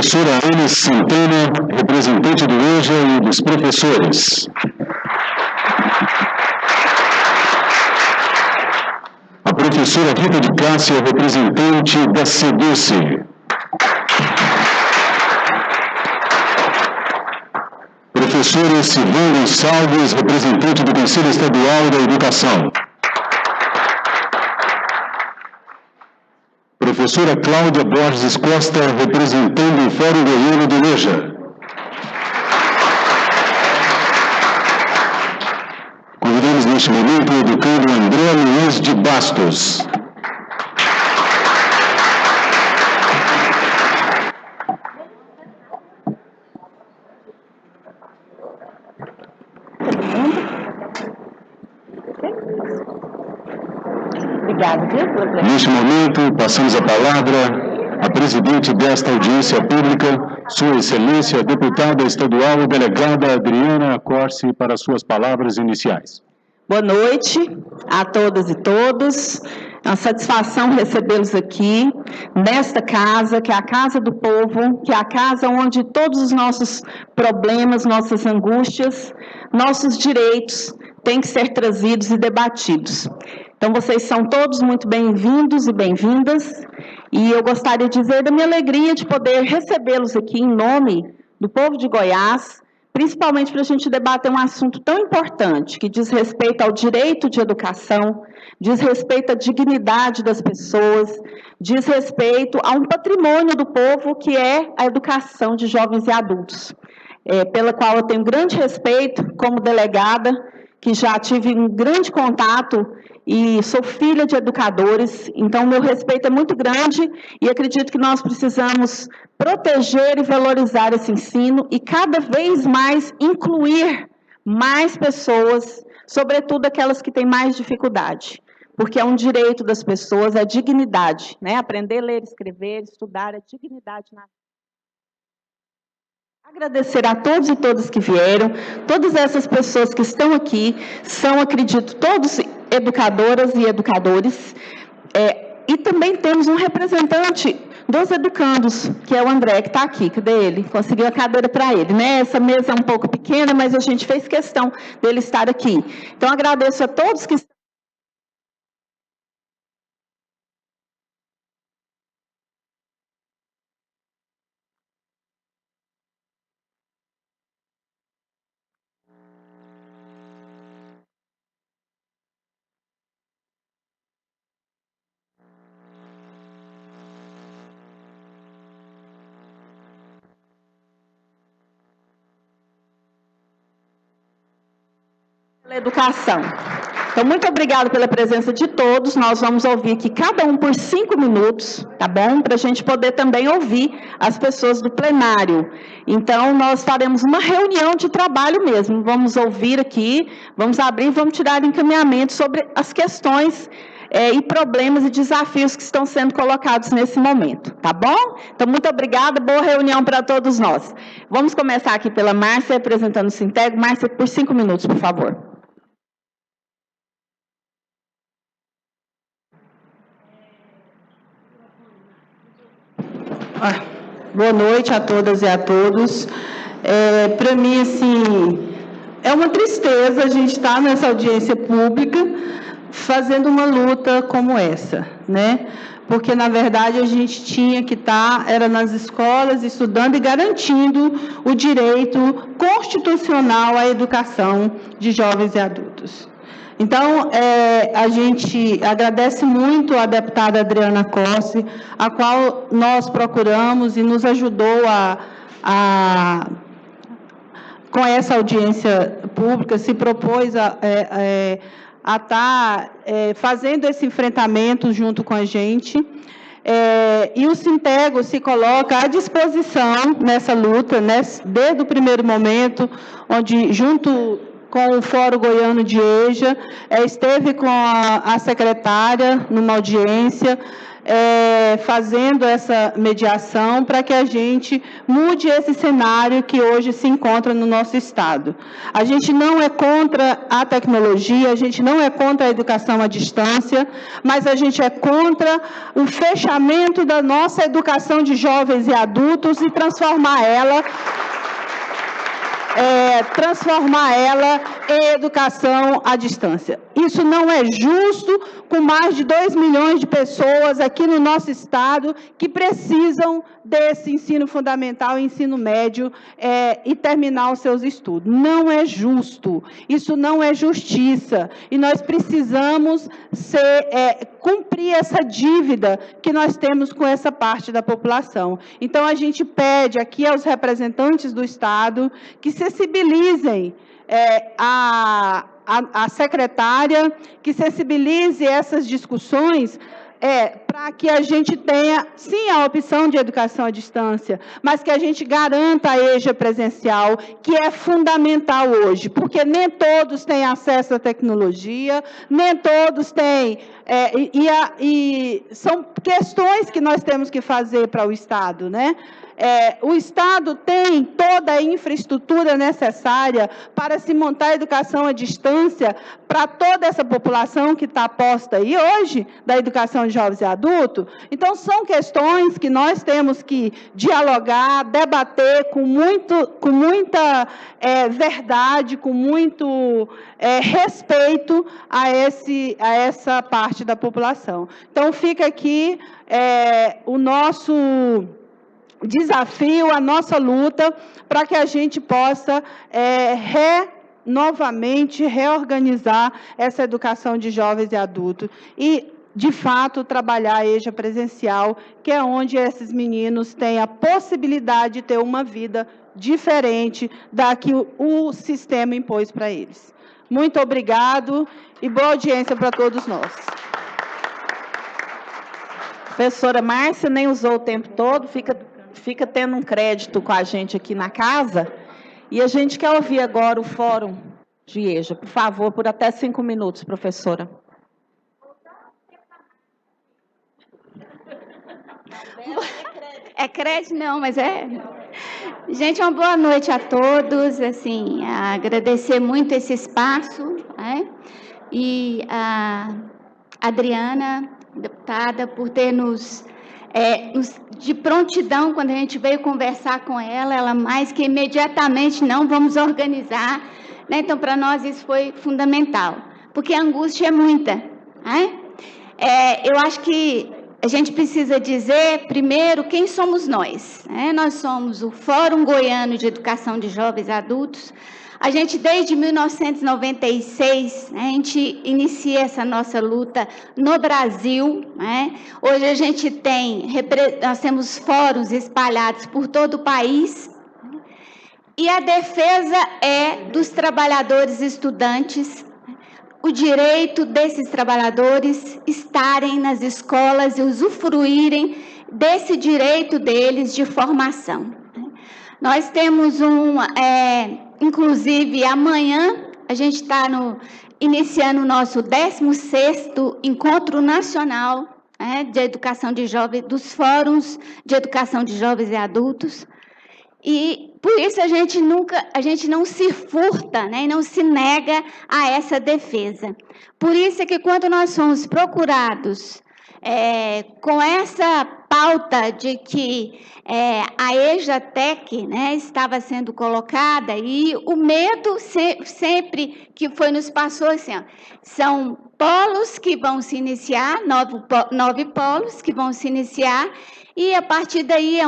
professora Ana Santana, representante do EJA e dos professores. A professora Rita de Cássia, representante da SEDUCE. Professora Silvana Gonçalves, representante do Conselho Estadual da Educação. Professora Cláudia Borges Costa, representando o Fórum Goiano do EJA. Convidamos neste momento o educando André Luiz de Bastos. Neste momento, passamos a palavra à presidente desta audiência pública, Sua Excelência, a deputada estadual, delegada Adriana Corsi, para suas palavras iniciais. Boa noite a todas e todos. É uma satisfação recebê-los aqui, nesta casa, que é a Casa do Povo, que é a casa onde todos os nossos problemas, nossas angústias, nossos direitos têm que ser trazidos e debatidos. Então, vocês são todos muito bem-vindos e bem-vindas, e eu gostaria de dizer da minha alegria de poder recebê-los aqui em nome do povo de Goiás, principalmente para a gente debater um assunto tão importante, que diz respeito ao direito de educação, diz respeito à dignidade das pessoas, diz respeito a um patrimônio do povo, que é a educação de jovens e adultos, pela qual eu tenho grande respeito como delegada, que já tive um grande contato e sou filha de educadores, então meu respeito é muito grande e acredito que nós precisamos proteger e valorizar esse ensino e cada vez mais incluir mais pessoas, sobretudo aquelas que têm mais dificuldade, porque é um direito das pessoas, é dignidade, né? Aprender a ler, escrever, estudar, é dignidade na vida. Agradecer a todos e todas que vieram, todas essas pessoas que estão aqui, são, acredito, todos educadoras e educadores, e também temos um representante dos educandos, que é o André, que está aqui, cadê ele? Conseguiu a cadeira para ele, né? Essa mesa é um pouco pequena, mas a gente fez questão dele estar aqui. Então, agradeço a todos que estão. Educação. Então, muito obrigada pela presença de todos. Nós vamos ouvir aqui cada um por 5 minutos, tá bom? Para a gente poder também ouvir as pessoas do plenário. Então, nós faremos uma reunião de trabalho mesmo. Vamos ouvir aqui, vamos abrir, vamos tirar encaminhamento sobre as questões e problemas e desafios que estão sendo colocados nesse momento, tá bom? Então, muito obrigada, boa reunião para todos nós. Vamos começar aqui pela Márcia, apresentando o Sintego. Márcia, por 5 minutos, por favor. Boa noite a todas e a todos. Para mim, assim, é uma tristeza a gente estar nessa audiência pública fazendo uma luta como essa, né? Porque, na verdade, a gente tinha que estar, era nas escolas, estudando e garantindo o direito constitucional à educação de jovens e adultos. Então, a gente agradece muito à deputada Adriana Corsi, a qual nós procuramos e nos ajudou com essa audiência pública, se propôs a estar fazendo esse enfrentamento junto com a gente. E o Sintego se coloca à disposição nessa luta, né, desde o primeiro momento, onde, junto com o Fórum Goiano de EJA, esteve com a secretária numa audiência, fazendo essa mediação para que a gente mude esse cenário que hoje se encontra no nosso Estado. A gente não é contra a tecnologia, a gente não é contra a educação à distância, mas a gente é contra o fechamento da nossa educação de jovens e adultos e transformar ela em educação à distância. Isso não é justo com mais de 2 milhões de pessoas aqui no nosso Estado que precisam desse ensino fundamental e ensino médio e terminar os seus estudos. Não é justo, isso não é justiça. E nós precisamos cumprir essa dívida que nós temos com essa parte da população. Então, a gente pede aqui aos representantes do Estado que sensibilizem a secretária, que sensibilize essas discussões para que a gente tenha, sim, a opção de educação à distância, mas que a gente garanta a EJA presencial, que é fundamental hoje, porque nem todos têm acesso à tecnologia, nem todos têm, são questões que nós temos que fazer para o Estado, né? O Estado tem toda a infraestrutura necessária para se montar a educação à distância para toda essa população que está posta aí hoje, da educação de jovens e adultos. Então, são questões que nós temos que dialogar, debater com muita verdade, com muito respeito a essa parte da população. Então, fica aqui o nosso desafio, a nossa luta, para que a gente possa novamente reorganizar essa educação de jovens e adultos e, de fato, trabalhar a EJA presencial, que é onde esses meninos têm a possibilidade de ter uma vida diferente da que o sistema impôs para eles. Muito obrigado e boa audiência para todos nós. Professora Márcia nem usou o tempo todo, fica tendo um crédito com a gente aqui na casa, e a gente quer ouvir agora o Fórum de EJA. Por favor, por até 5 minutos, professora. É crédito não, mas Gente, uma boa noite a todos, assim, agradecer muito esse espaço, né? E a Adriana, deputada, por ter de prontidão, quando a gente veio conversar com ela mais que imediatamente, não, vamos organizar, né? Então, para nós isso foi fundamental, porque a angústia é muita, né? Eu acho que a gente precisa dizer, primeiro, quem somos nós, né? Nós somos o Fórum Goiano de Educação de Jovens e Adultos. A gente, desde 1996, né, a gente inicia essa nossa luta no Brasil, né? Hoje a gente nós temos fóruns espalhados por todo o país, e a defesa dos trabalhadores estudantes, o direito desses trabalhadores estarem nas escolas e usufruírem desse direito deles de formação. Nós temos inclusive, amanhã, a gente está iniciando o nosso 16º Encontro Nacional de Educação de Jovens, dos Fóruns de Educação de Jovens e Adultos. E, por isso, a gente não se furta, né, e não se nega a essa defesa. Por isso é que, quando nós somos procurados com essa pauta de que a EJATEC, né, estava sendo colocada, e o medo sempre que nos passou, assim, são polos que vão se iniciar, 9 polos que vão se iniciar, e a partir daí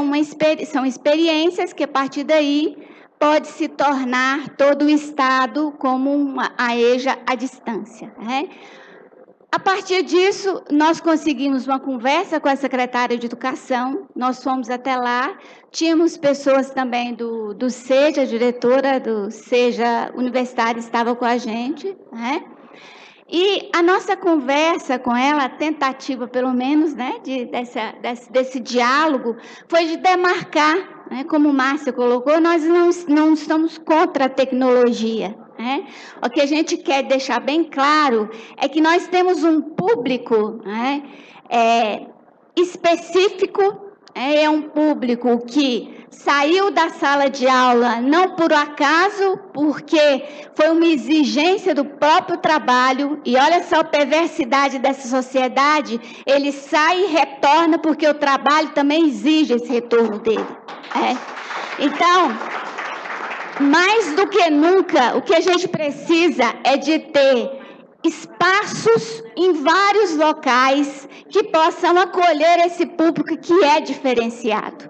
são experiências que a partir daí pode se tornar todo o Estado como a EJA à distância, né? A partir disso, nós conseguimos uma conversa com a secretária de Educação, nós fomos até lá, tínhamos pessoas também do SEJA, a diretora do SEJA Universitário estava com a gente, né? E a nossa conversa com ela, a tentativa pelo menos, né, desse diálogo, foi de demarcar, né, como Márcia colocou, nós não estamos contra a tecnologia, né? O que a gente quer deixar bem claro é que nós temos um público, né, específico, é um público que saiu da sala de aula não por acaso, porque foi uma exigência do próprio trabalho, e olha só a perversidade dessa sociedade, ele sai e retorna porque o trabalho também exige esse retorno dele. Então, mais do que nunca, o que a gente precisa é de ter espaços em vários locais que possam acolher esse público que é diferenciado.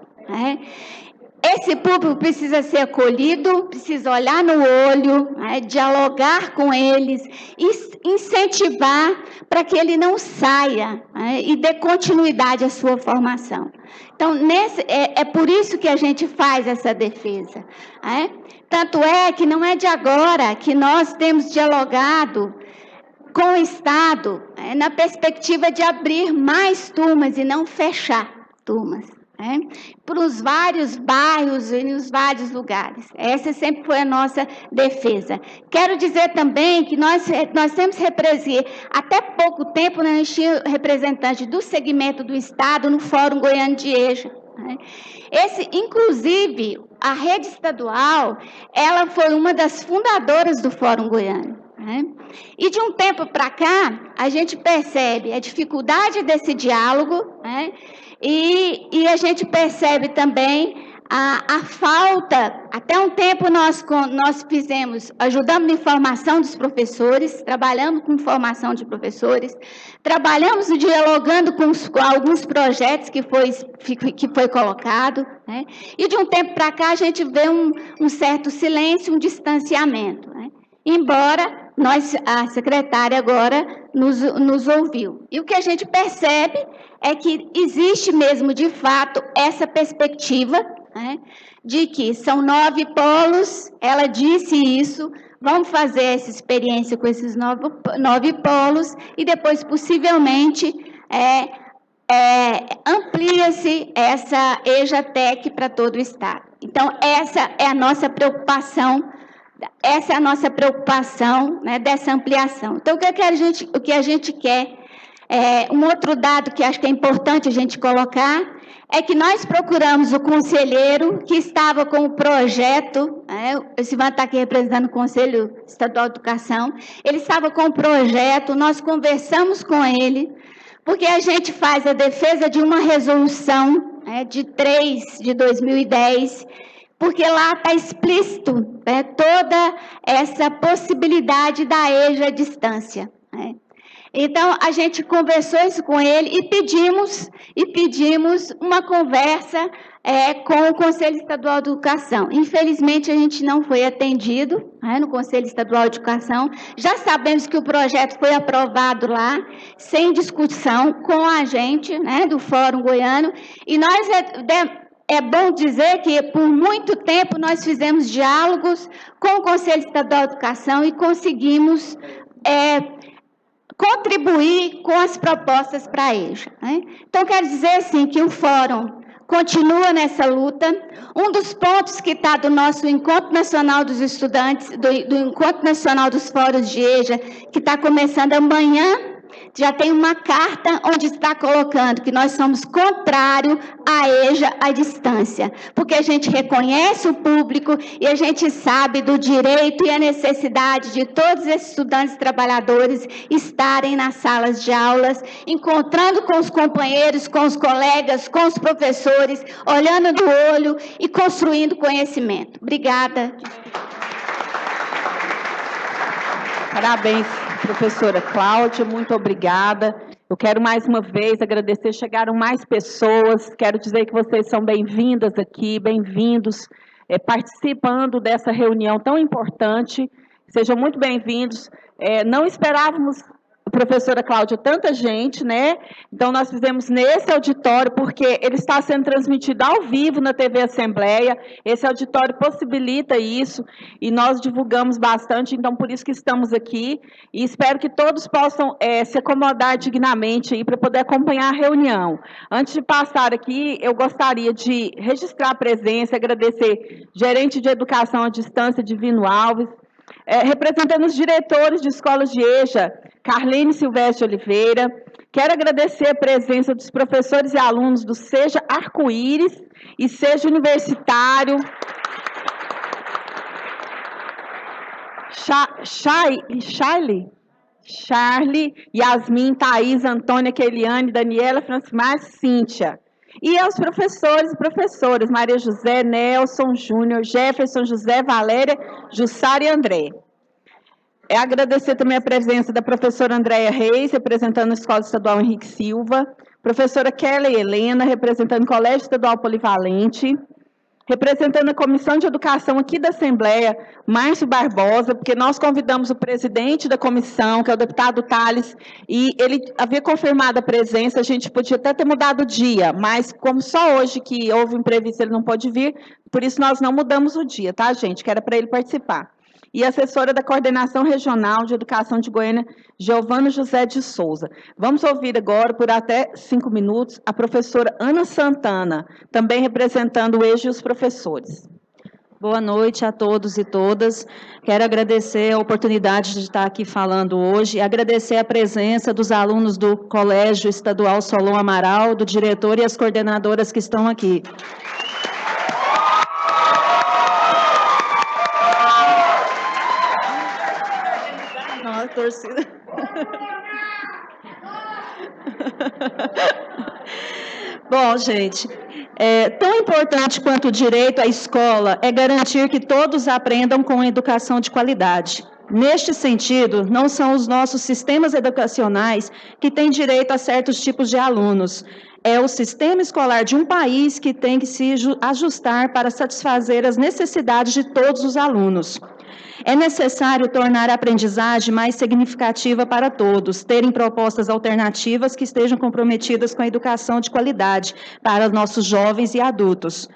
Esse público precisa ser acolhido, precisa olhar no olho, dialogar com eles, incentivar para que ele não saia e dê continuidade à sua formação. Então, é por isso que a gente faz essa defesa. Tanto é que não é de agora que nós temos dialogado com o Estado, na perspectiva de abrir mais turmas e não fechar turmas, para os vários bairros e nos vários lugares. Essa sempre foi a nossa defesa. Quero dizer também que nós temos até pouco tempo, a gente tinha representante do segmento do Estado no Fórum Goiano de EJA. Inclusive, a rede estadual, ela foi uma das fundadoras do Fórum Goiano. E de um tempo para cá, a gente percebe a dificuldade desse diálogo, e a gente percebe também a falta. Até um tempo nós ajudamos na formação dos professores, trabalhamos com formação de professores, trabalhamos dialogando com alguns projetos que foi colocado, e de um tempo para cá a gente vê um certo silêncio, um distanciamento, embora a secretária agora nos ouviu. E o que a gente percebe é que existe mesmo, de fato, essa perspectiva, de que são 9 polos, ela disse isso, vamos fazer essa experiência com esses 9 polos, e depois, possivelmente, amplia-se essa EJATEC para todo o Estado. Então, essa é a nossa preocupação, dessa ampliação. Então, o que a gente quer, um outro dado que acho que é importante a gente colocar, é que nós procuramos o conselheiro que estava com o projeto, o Silvano está aqui representando o Conselho Estadual de Educação, ele estava com o projeto, nós conversamos com ele, porque a gente faz a defesa de uma resolução de 3 de 2010, porque lá está explícito toda essa possibilidade da EJA à distância. Então, a gente conversou isso com ele e pedimos uma conversa com o Conselho Estadual de Educação. Infelizmente, a gente não foi atendido no Conselho Estadual de Educação. Já sabemos que o projeto foi aprovado lá, sem discussão, com a gente do Fórum Goiano, e nós é bom dizer que, por muito tempo, nós fizemos diálogos com o Conselho Estadual de Educação e conseguimos contribuir com as propostas para a EJA. Então, quero dizer assim, que o Fórum continua nessa luta. Um dos pontos que está do nosso Encontro Nacional dos Estudantes, do Encontro Nacional dos Fóruns de EJA, que está começando amanhã, já tem uma carta onde está colocando que nós somos contrários à EJA à distância, porque a gente reconhece o público e a gente sabe do direito e a necessidade de todos esses estudantes trabalhadores estarem nas salas de aulas, encontrando com os companheiros, com os colegas, com os professores, olhando no olho e construindo conhecimento. Obrigada. Parabéns, professora Cláudia, muito obrigada. Eu quero mais uma vez agradecer, chegaram mais pessoas, quero dizer que vocês são bem-vindas aqui, bem-vindos, participando dessa reunião tão importante, sejam muito bem-vindos. Não esperávamos, professora Cláudia, tanta gente, Então, nós fizemos nesse auditório, porque ele está sendo transmitido ao vivo na TV Assembleia, esse auditório possibilita isso, e nós divulgamos bastante, então, por isso que estamos aqui, e espero que todos possam se acomodar dignamente aí para poder acompanhar a reunião. Antes de passar aqui, eu gostaria de registrar a presença, agradecer gerente de Educação à Distância, Divino Alves, representando os diretores de escolas de EJA, Carlene Silvestre de Oliveira. Quero agradecer a presença dos professores e alunos do Seja Arco-Íris e Seja Universitário. Charlie, Yasmin, Thaís, Antônia, Keliane, Daniela, Francimar, Cíntia. E aos professores e professoras, Maria José, Nelson, Júnior, Jefferson, José, Valéria, Jussara e André. Agradecer também a presença da professora Andréia Reis, representando a Escola Estadual Henrique Silva, professora Kelly Helena, representando o Colégio Estadual Polivalente, representando a Comissão de Educação aqui da Assembleia, Márcio Barbosa, porque nós convidamos o presidente da comissão, que é o deputado Tales, e ele havia confirmado a presença, a gente podia até ter mudado o dia, mas como só hoje que houve um imprevisto, ele não pôde vir, por isso nós não mudamos o dia, tá, gente? Que era para ele participar. E a assessora da Coordenação Regional de Educação de Goiânia, Giovana José de Souza. Vamos ouvir agora, por até 5 minutos, a professora Ana Santana, também representando o EJA e os professores. Boa noite a todos e todas. Quero agradecer a oportunidade de estar aqui falando hoje, agradecer a presença dos alunos do Colégio Estadual Solon Amaral, do diretor e as coordenadoras que estão aqui. Torcida. Bom, gente, tão importante quanto o direito à escola é garantir que todos aprendam com educação de qualidade. Neste sentido, não são os nossos sistemas educacionais que têm direito a certos tipos de alunos. É o sistema escolar de um país que tem que se ajustar para satisfazer as necessidades de todos os alunos. É necessário tornar a aprendizagem mais significativa para todos, terem propostas alternativas que estejam comprometidas com a educação de qualidade para nossos jovens e adultos.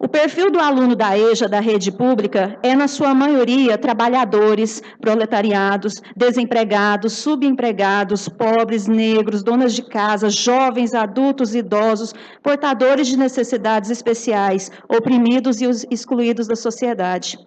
O perfil do aluno da EJA, da rede pública, é, na sua maioria, trabalhadores, proletariados, desempregados, subempregados, pobres, negros, donas de casa, jovens, adultos, idosos, portadores de necessidades especiais, oprimidos e excluídos da sociedade.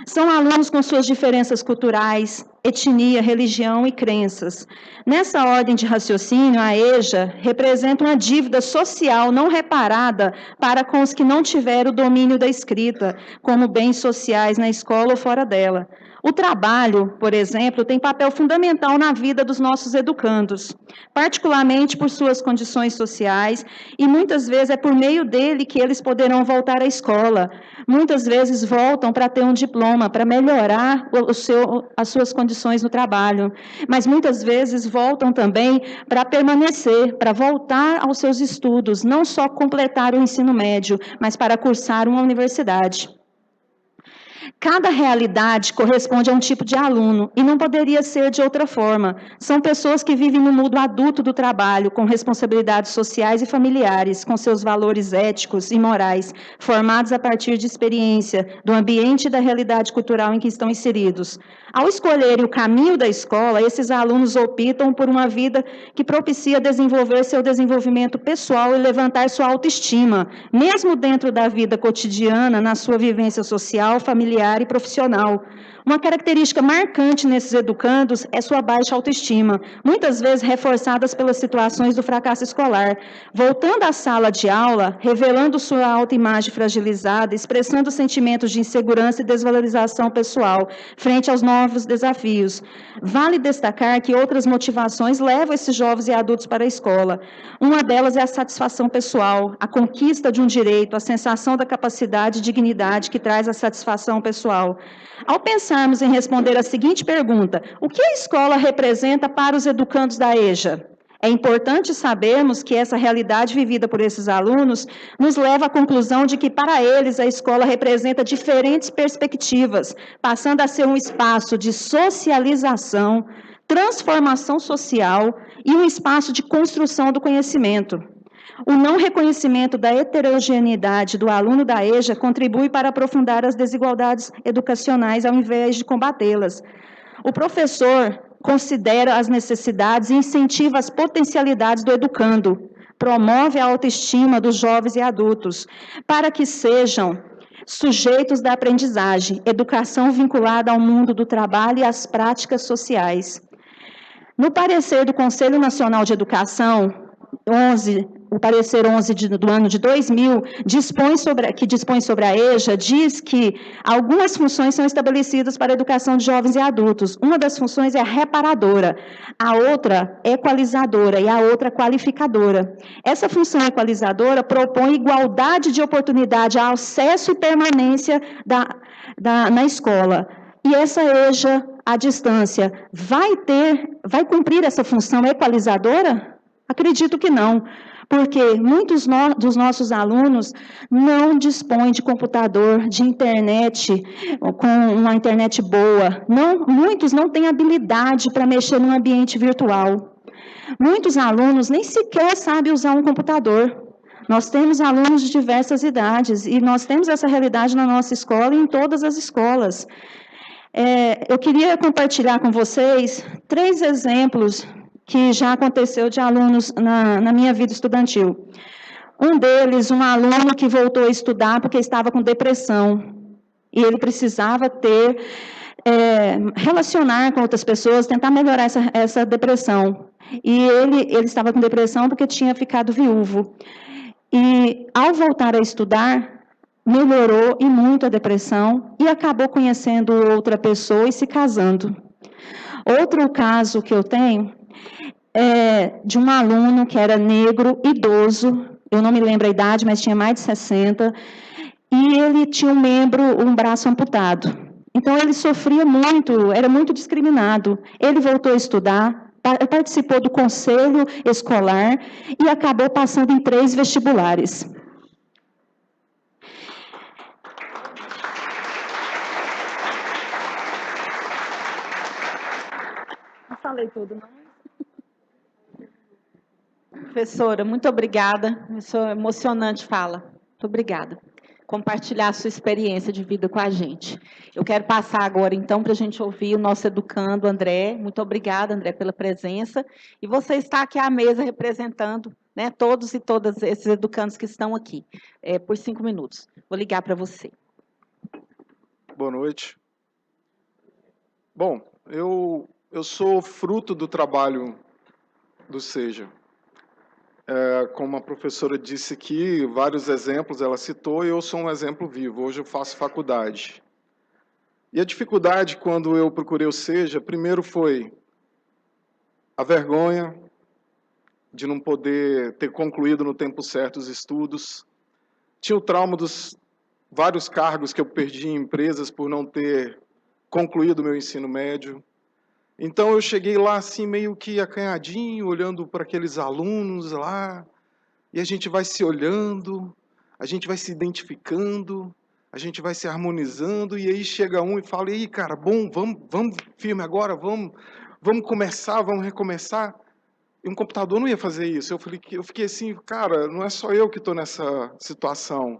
São alunos com suas diferenças culturais, etnia, religião e crenças. Nessa ordem de raciocínio, a EJA representa uma dívida social não reparada para com os que não tiveram o domínio da escrita, como bens sociais na escola ou fora dela. O trabalho, por exemplo, tem papel fundamental na vida dos nossos educandos, particularmente por suas condições sociais, e muitas vezes é por meio dele que eles poderão voltar à escola. Muitas vezes voltam para ter um diploma, para melhorar as suas condições no trabalho, mas muitas vezes voltam também para permanecer, para voltar aos seus estudos, não só completar o ensino médio, mas para cursar uma universidade. Cada realidade corresponde a um tipo de aluno e não poderia ser de outra forma. São pessoas que vivem no mundo adulto do trabalho, com responsabilidades sociais e familiares, com seus valores éticos e morais, formados a partir de experiência, do ambiente e da realidade cultural em que estão inseridos. Ao escolherem o caminho da escola, esses alunos optam por uma vida que propicia desenvolver seu desenvolvimento pessoal e levantar sua autoestima, mesmo dentro da vida cotidiana, na sua vivência social, familiar e profissional. Uma característica marcante nesses educandos é sua baixa autoestima, muitas vezes reforçadas pelas situações do fracasso escolar. Voltando à sala de aula, revelando sua autoimagem fragilizada, expressando sentimentos de insegurança e desvalorização pessoal, frente aos novos desafios. Vale destacar que outras motivações levam esses jovens e adultos para a escola. Uma delas é a satisfação pessoal, a conquista de um direito, a sensação da capacidade e dignidade que traz a satisfação pessoal. Ao pensarmos em responder a seguinte pergunta: o que a escola representa para os educandos da EJA? É importante sabermos que essa realidade vivida por esses alunos nos leva à conclusão de que, para eles, a escola representa diferentes perspectivas, passando a ser um espaço de socialização, transformação social e um espaço de construção do conhecimento. O não reconhecimento da heterogeneidade do aluno da EJA contribui para aprofundar as desigualdades educacionais ao invés de combatê-las. O professor considera as necessidades e incentiva as potencialidades do educando, promove a autoestima dos jovens e adultos, para que sejam sujeitos da aprendizagem, educação vinculada ao mundo do trabalho e às práticas sociais. No parecer do Conselho Nacional de Educação, o parecer 11 do ano de 2000, que dispõe sobre a EJA, diz que algumas funções são estabelecidas para a educação de jovens e adultos. Uma das funções é a reparadora, a outra equalizadora e a outra qualificadora. Essa função equalizadora propõe igualdade de oportunidade, acesso e permanência na escola. E essa EJA, à distância, vai cumprir essa função equalizadora? Acredito que não, porque muitos dos nossos alunos não dispõem de computador, de internet, com uma internet boa. Muitos não têm habilidade para mexer no ambiente virtual. Muitos alunos nem sequer sabem usar um computador. Nós temos alunos de diversas idades e nós temos essa realidade na nossa escola e em todas as escolas. Eu queria compartilhar com vocês 3 exemplos que já aconteceu de alunos na minha vida estudantil. Um deles, um aluno que voltou a estudar porque estava com depressão, e ele precisava relacionar com outras pessoas, tentar melhorar essa depressão. E ele estava com depressão porque tinha ficado viúvo. E, ao voltar a estudar, melhorou e muito a depressão e acabou conhecendo outra pessoa e se casando. Outro caso que eu tenho é de um aluno que era negro, idoso, eu não me lembro a idade, mas tinha mais de 60, e ele tinha um braço amputado. Então, ele sofria muito, era muito discriminado. Ele voltou a estudar, participou do conselho escolar e acabou passando em 3 vestibulares. Não falei tudo, não? Professora, muito obrigada. Isso é emocionante fala. Muito obrigada. Compartilhar a sua experiência de vida com a gente. Eu quero passar agora, então, para a gente ouvir o nosso educando, André. Muito obrigada, André, pela presença. E você está aqui à mesa representando, né, todos e todas esses educandos que estão aqui, por 5 minutos. Vou ligar para você. Boa noite. Bom, eu sou fruto do trabalho do SEJA. Como a professora disse aqui, vários exemplos ela citou, e eu sou um exemplo vivo. Hoje eu faço faculdade. E a dificuldade, quando eu procurei o SEJA, primeiro foi a vergonha de não poder ter concluído no tempo certo os estudos. Tinha o trauma dos vários cargos que eu perdi em empresas por não ter concluído o meu ensino médio. Então, eu cheguei lá, assim, meio que acanhadinho, olhando para aqueles alunos lá, e a gente vai se olhando, a gente vai se identificando, a gente vai se harmonizando, e aí chega um e fala, e aí, cara, bom, vamos firme agora, vamos começar, vamos recomeçar. E um computador não ia fazer isso. Eu fiquei assim, cara, não é só eu que estou nessa situação.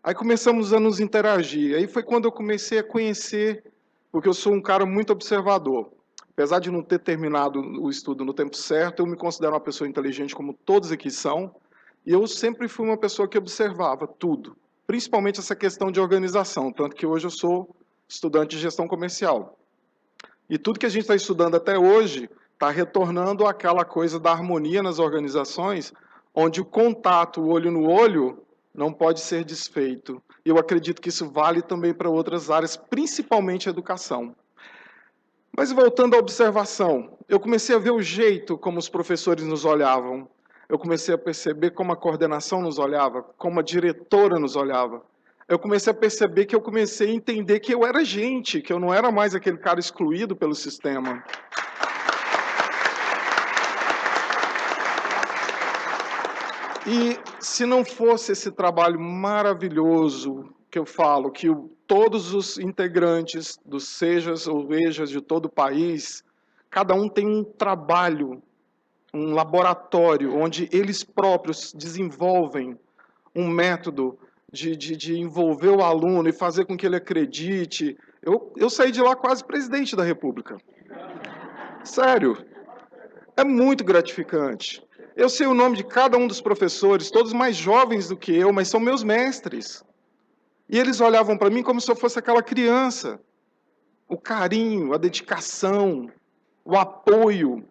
Aí começamos a nos interagir, aí foi quando eu comecei a conhecer, porque eu sou um cara muito observador. Apesar de não ter terminado o estudo no tempo certo, eu me considero uma pessoa inteligente, como todos aqui são, e eu sempre fui uma pessoa que observava tudo, principalmente essa questão de organização, tanto que hoje eu sou estudante de gestão comercial. E tudo que a gente está estudando até hoje está retornando àquela coisa da harmonia nas organizações, onde o contato, o olho no olho, não pode ser desfeito. E eu acredito que isso vale também para outras áreas, principalmente a educação. Mas voltando à observação, eu comecei a ver o jeito como os professores nos olhavam, eu comecei a perceber como a coordenação nos olhava, como a diretora nos olhava. Eu comecei a perceber que eu comecei a entender que eu era gente, que eu não era mais aquele cara excluído pelo sistema. E se não fosse esse trabalho maravilhoso que eu falo, que todos os integrantes dos SEJAs ou EJAs de todo o país, cada um tem um trabalho, um laboratório, onde eles próprios desenvolvem um método de envolver o aluno e fazer com que ele acredite. Eu saí de lá quase presidente da República. Sério. É muito gratificante. Eu sei o nome de cada um dos professores, todos mais jovens do que eu, mas são meus mestres. E eles olhavam para mim como se eu fosse aquela criança. O carinho, a dedicação, o apoio.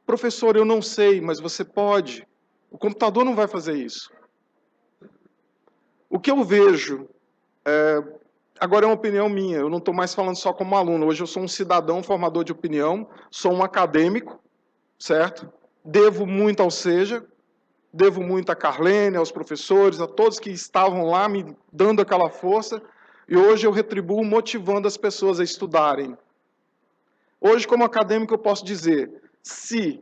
Professor, eu não sei, mas você pode. O computador não vai fazer isso. O que eu vejo, agora é uma opinião minha, eu não estou mais falando só como aluno, hoje eu sou um cidadão formador de opinião, sou um acadêmico, certo? Devo muito ao SEJA, devo muito a Carlene, aos professores, a todos que estavam lá me dando aquela força, e hoje eu retribuo motivando as pessoas a estudarem. Hoje, como acadêmico, eu posso dizer, se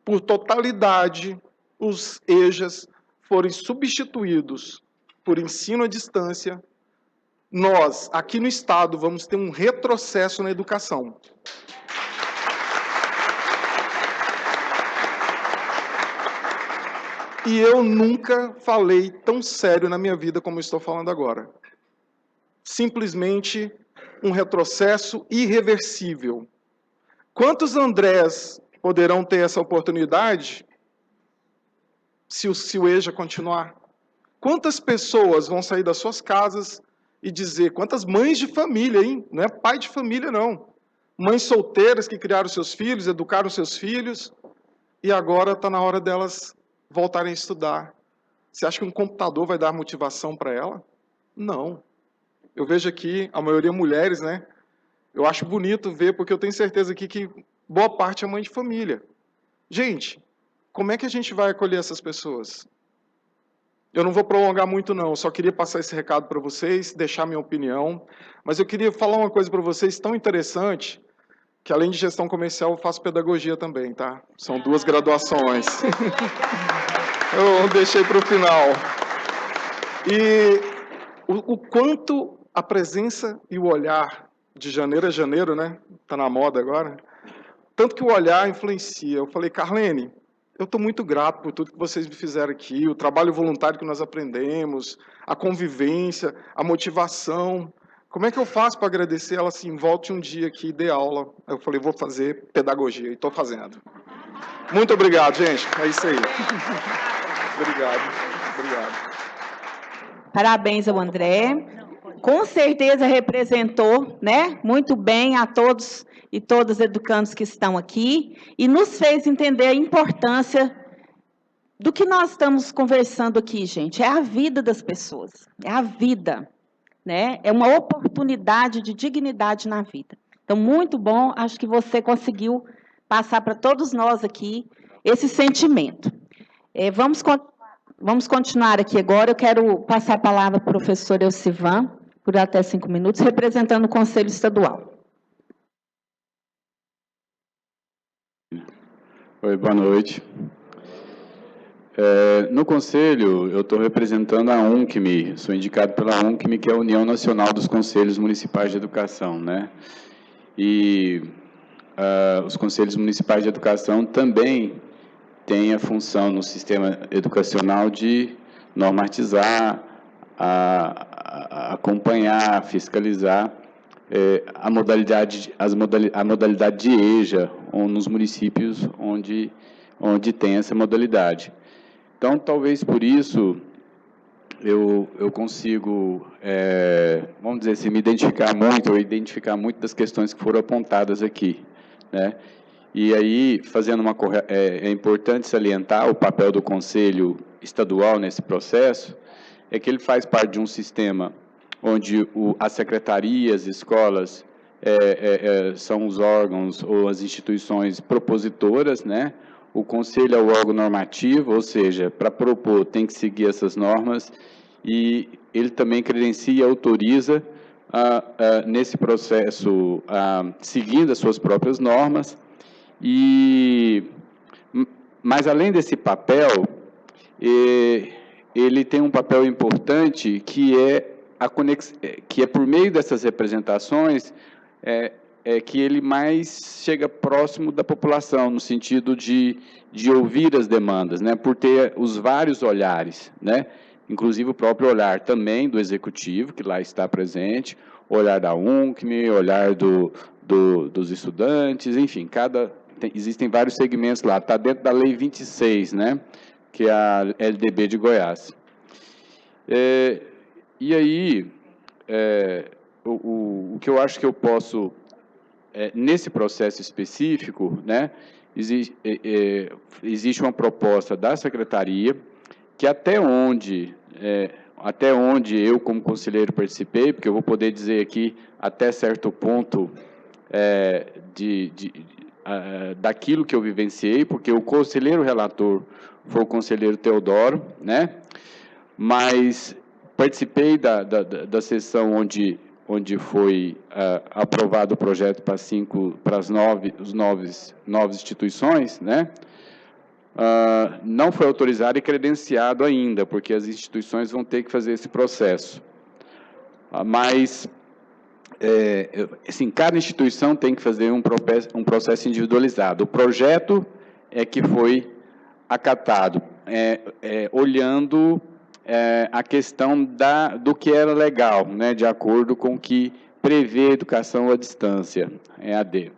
por totalidade os EJAs forem substituídos por ensino à distância, nós, aqui no Estado, vamos ter um retrocesso na educação. E eu nunca falei tão sério na minha vida como estou falando agora. Simplesmente um retrocesso irreversível. Quantos Andrés poderão ter essa oportunidade se o EJA continuar? Quantas pessoas vão sair das suas casas e dizer, quantas mães de família, hein? Não é pai de família, não. Mães solteiras que criaram seus filhos, educaram seus filhos, e agora está na hora delas voltarem a estudar. Você acha que um computador vai dar motivação para ela? Não. Eu vejo aqui, a maioria mulheres, né? Eu acho bonito ver, porque eu tenho certeza aqui que boa parte é mãe de família. Gente, como é que a gente vai acolher essas pessoas? Eu não vou prolongar muito, não. Eu só queria passar esse recado para vocês, deixar minha opinião. Mas eu queria falar uma coisa para vocês tão interessante, que além de gestão comercial, eu faço pedagogia também, tá? São 2 graduações. Eu deixei para o final. E o quanto a presença e o olhar, de janeiro a janeiro, né? Está na moda agora. Tanto que o olhar influencia. Eu falei, Carlene, eu estou muito grato por tudo que vocês me fizeram aqui, o trabalho voluntário que nós aprendemos, a convivência, a motivação. Como é que eu faço para agradecer? Ela assim, volte um dia aqui e dê aula. Eu falei, vou fazer pedagogia, e estou fazendo. Muito obrigado, gente. É isso aí. Obrigado. Parabéns ao André. Com certeza representou, né, muito bem a todos e todas os educandos que estão aqui e nos fez entender a importância do que nós estamos conversando aqui, gente. É a vida das pessoas, é a vida, né? É uma oportunidade de dignidade na vida. Então, muito bom, acho que você conseguiu passar para todos nós aqui esse sentimento. Vamos continuar aqui agora. Eu quero passar a palavra para o professor Elcivan, por até 5 minutos, representando o Conselho Estadual. Oi, boa noite. No Conselho, eu estou representando a UNCME, sou indicado pela UNCME, que é a União Nacional dos Conselhos Municipais de Educação, né? E os Conselhos Municipais de Educação também têm a função no sistema educacional de normatizar, acompanhar, fiscalizar a modalidade de EJA nos municípios onde tem essa modalidade. Então, talvez por isso eu consigo, vamos dizer assim, me identificar muito das questões que foram apontadas aqui, né? E aí, é importante salientar o papel do Conselho Estadual nesse processo, é que ele faz parte de um sistema onde as secretarias, escolas, são os órgãos ou as instituições propositoras, né? O Conselho é o órgão normativo, ou seja, para propor tem que seguir essas normas, e ele também credencia e autoriza, nesse processo, seguindo as suas próprias normas. Mas, além desse papel, ele tem um papel importante que é por meio dessas representações que ele mais chega próximo da população, no sentido de ouvir as demandas, né, por ter os vários olhares, né, inclusive o próprio olhar também do Executivo, que lá está presente, o olhar da UNCME, o olhar dos estudantes, enfim, existem vários segmentos lá, está dentro da Lei 26, né, que é a LDB de Goiás. E aí, o que eu acho que eu posso, nesse processo específico, né, existe uma proposta da Secretaria que até onde eu, como conselheiro, participei, porque eu vou poder dizer aqui, até certo ponto, daquilo que eu vivenciei, porque o conselheiro relator foi o conselheiro Teodoro, né? Mas participei da sessão onde foi aprovado o projeto para as nove instituições, né? Não foi autorizado e credenciado ainda, porque as instituições vão ter que fazer esse processo. Mas, assim, cada instituição tem que fazer um processo individualizado. O projeto é que foi acatado, olhando a questão do que era legal, né, de acordo com o que prevê a educação à distância, EAD.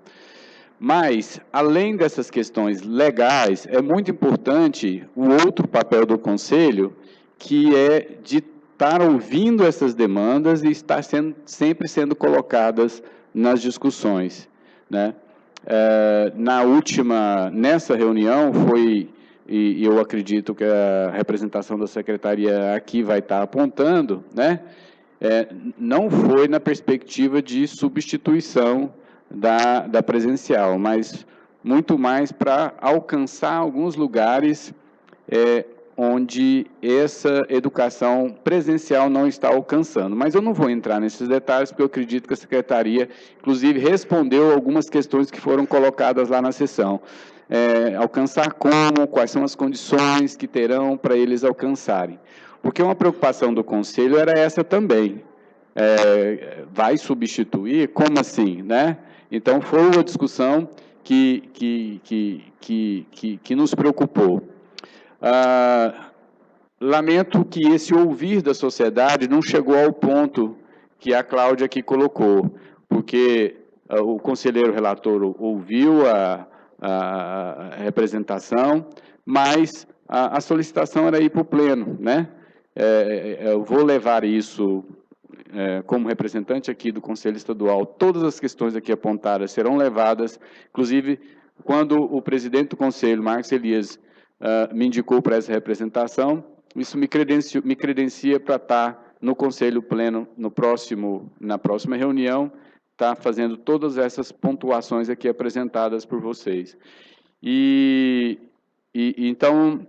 Mas, além dessas questões legais, é muito importante o outro papel do Conselho, que é de estar ouvindo essas demandas e estar sempre sendo colocadas nas discussões, né? Nessa reunião e eu acredito que a representação da Secretaria aqui vai estar apontando, né? Não foi na perspectiva de substituição da presencial, mas muito mais para alcançar alguns lugares onde essa educação presencial não está alcançando. Mas eu não vou entrar nesses detalhes, porque eu acredito que a Secretaria, inclusive, respondeu algumas questões que foram colocadas lá na sessão. Alcançar como, quais são as condições que terão para eles alcançarem. Porque uma preocupação do Conselho era essa também. Vai substituir? Como assim, né? Então, foi uma discussão que nos preocupou. Lamento que esse ouvir da sociedade não chegou ao ponto que a Cláudia aqui colocou, porque o conselheiro relator ouviu a representação, mas a solicitação era ir para o pleno, né? Eu vou levar isso como representante aqui do Conselho Estadual. Todas as questões aqui apontadas serão levadas, inclusive, quando o presidente do Conselho, Marcos Elias, me indicou para essa representação, isso me credencia para estar no Conselho Pleno na próxima reunião, tá fazendo todas essas pontuações aqui apresentadas por vocês. Então,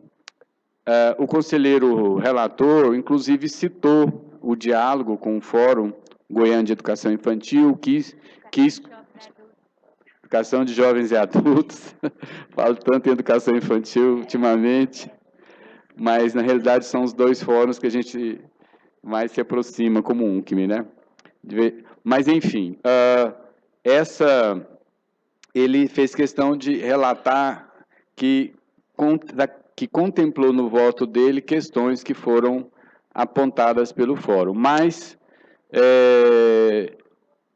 o conselheiro relator, inclusive, citou o diálogo com o Fórum Goiano de Educação Infantil, educação de jovens e adultos, falo tanto em educação infantil ultimamente, mas, na realidade, são os dois fóruns que a gente mais se aproxima como UNCME, né? Mas, enfim, ele fez questão de relatar que contemplou no voto dele questões que foram apontadas pelo fórum, mas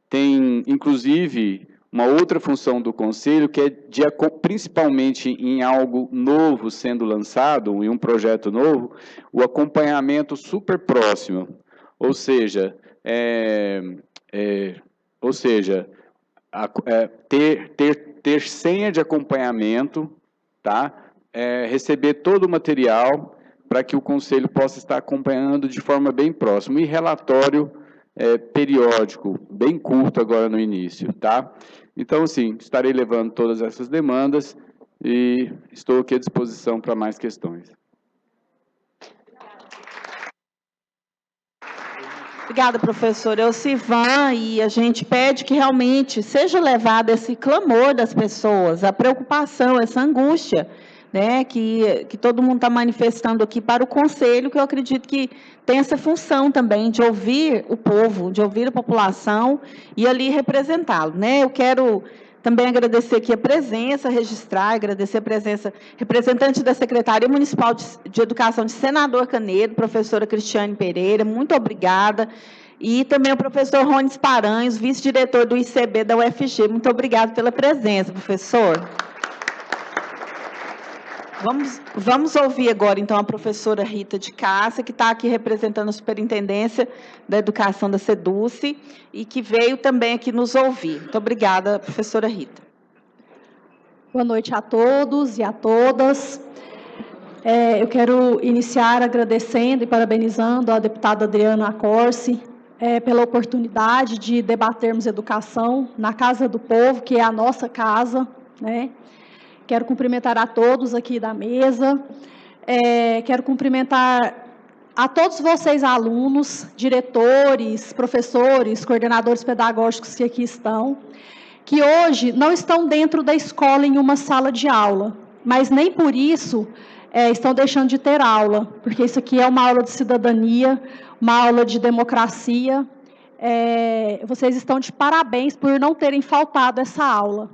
tem, inclusive, uma outra função do Conselho, que é principalmente em algo novo sendo lançado, em um projeto novo, o acompanhamento super próximo, ou seja, ter senha de acompanhamento, tá? Receber todo o material para que o Conselho possa estar acompanhando de forma bem próxima, e relatório periódico, bem curto agora no início, tá? Então, assim, estarei levando todas essas demandas e estou aqui à disposição para mais questões. Obrigada, professor Elcivan, e a gente pede que realmente seja levado esse clamor das pessoas, a preocupação, essa angústia, né, que todo mundo está manifestando aqui para o Conselho, que eu acredito que tem essa função também de ouvir o povo, de ouvir a população e ali representá-lo, né? Eu quero também agradecer aqui a presença, registrar, agradecer a presença representante da Secretaria Municipal de Educação de Senador Canedo, professora Cristiane Pereira, muito obrigada, e também o professor Rony Paranhos, vice-diretor do ICB da UFG, muito obrigado pela presença, professor. Vamos ouvir agora, então, a professora Rita de Cássia, que está aqui representando a Superintendência da Educação da SEDUC e que veio também aqui nos ouvir. Muito obrigada, professora Rita. Boa noite a todos e a todas. Eu quero iniciar agradecendo e parabenizando a deputada Adriana Accorsi pela oportunidade de debatermos educação na Casa do Povo, que é a nossa casa, né? Quero cumprimentar a todos aqui da mesa, quero cumprimentar a todos vocês, alunos, diretores, professores, coordenadores pedagógicos que aqui estão, que hoje não estão dentro da escola em uma sala de aula, mas nem por isso estão deixando de ter aula, porque isso aqui é uma aula de cidadania, uma aula de democracia. Vocês estão de parabéns por não terem faltado essa aula.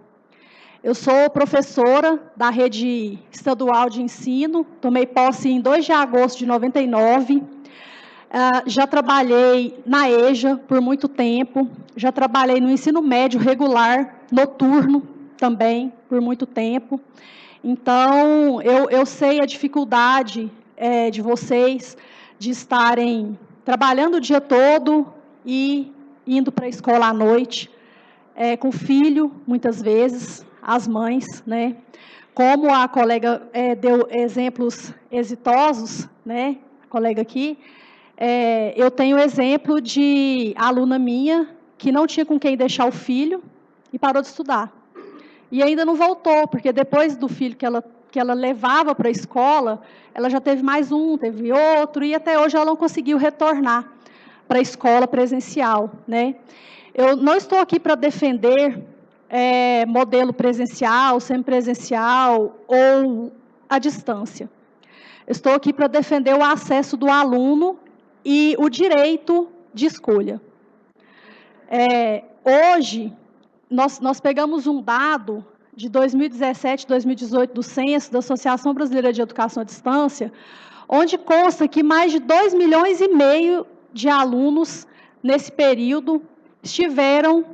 Eu sou professora da rede estadual de ensino, tomei posse em 2 de agosto de 99, já trabalhei na EJA por muito tempo, já trabalhei no ensino médio regular, noturno também, por muito tempo. Então, eu sei a dificuldade de vocês de estarem trabalhando o dia todo e indo para a escola à noite, com filho, muitas vezes, as mães, né? Como a colega deu exemplos exitosos, né? A colega aqui, eu tenho exemplo de aluna minha que não tinha com quem deixar o filho e parou de estudar. E ainda não voltou, porque depois do filho que ela levava para a escola, ela já teve mais um, teve outro, e até hoje ela não conseguiu retornar para a escola presencial, né? Eu não estou aqui para defender modelo presencial, semipresencial ou à distância. Estou aqui para defender o acesso do aluno e o direito de escolha. Hoje, nós pegamos um dado de 2017, 2018 do Censo, da Associação Brasileira de Educação à Distância, onde consta que mais de 2,5 milhões de alunos, nesse período, estiveram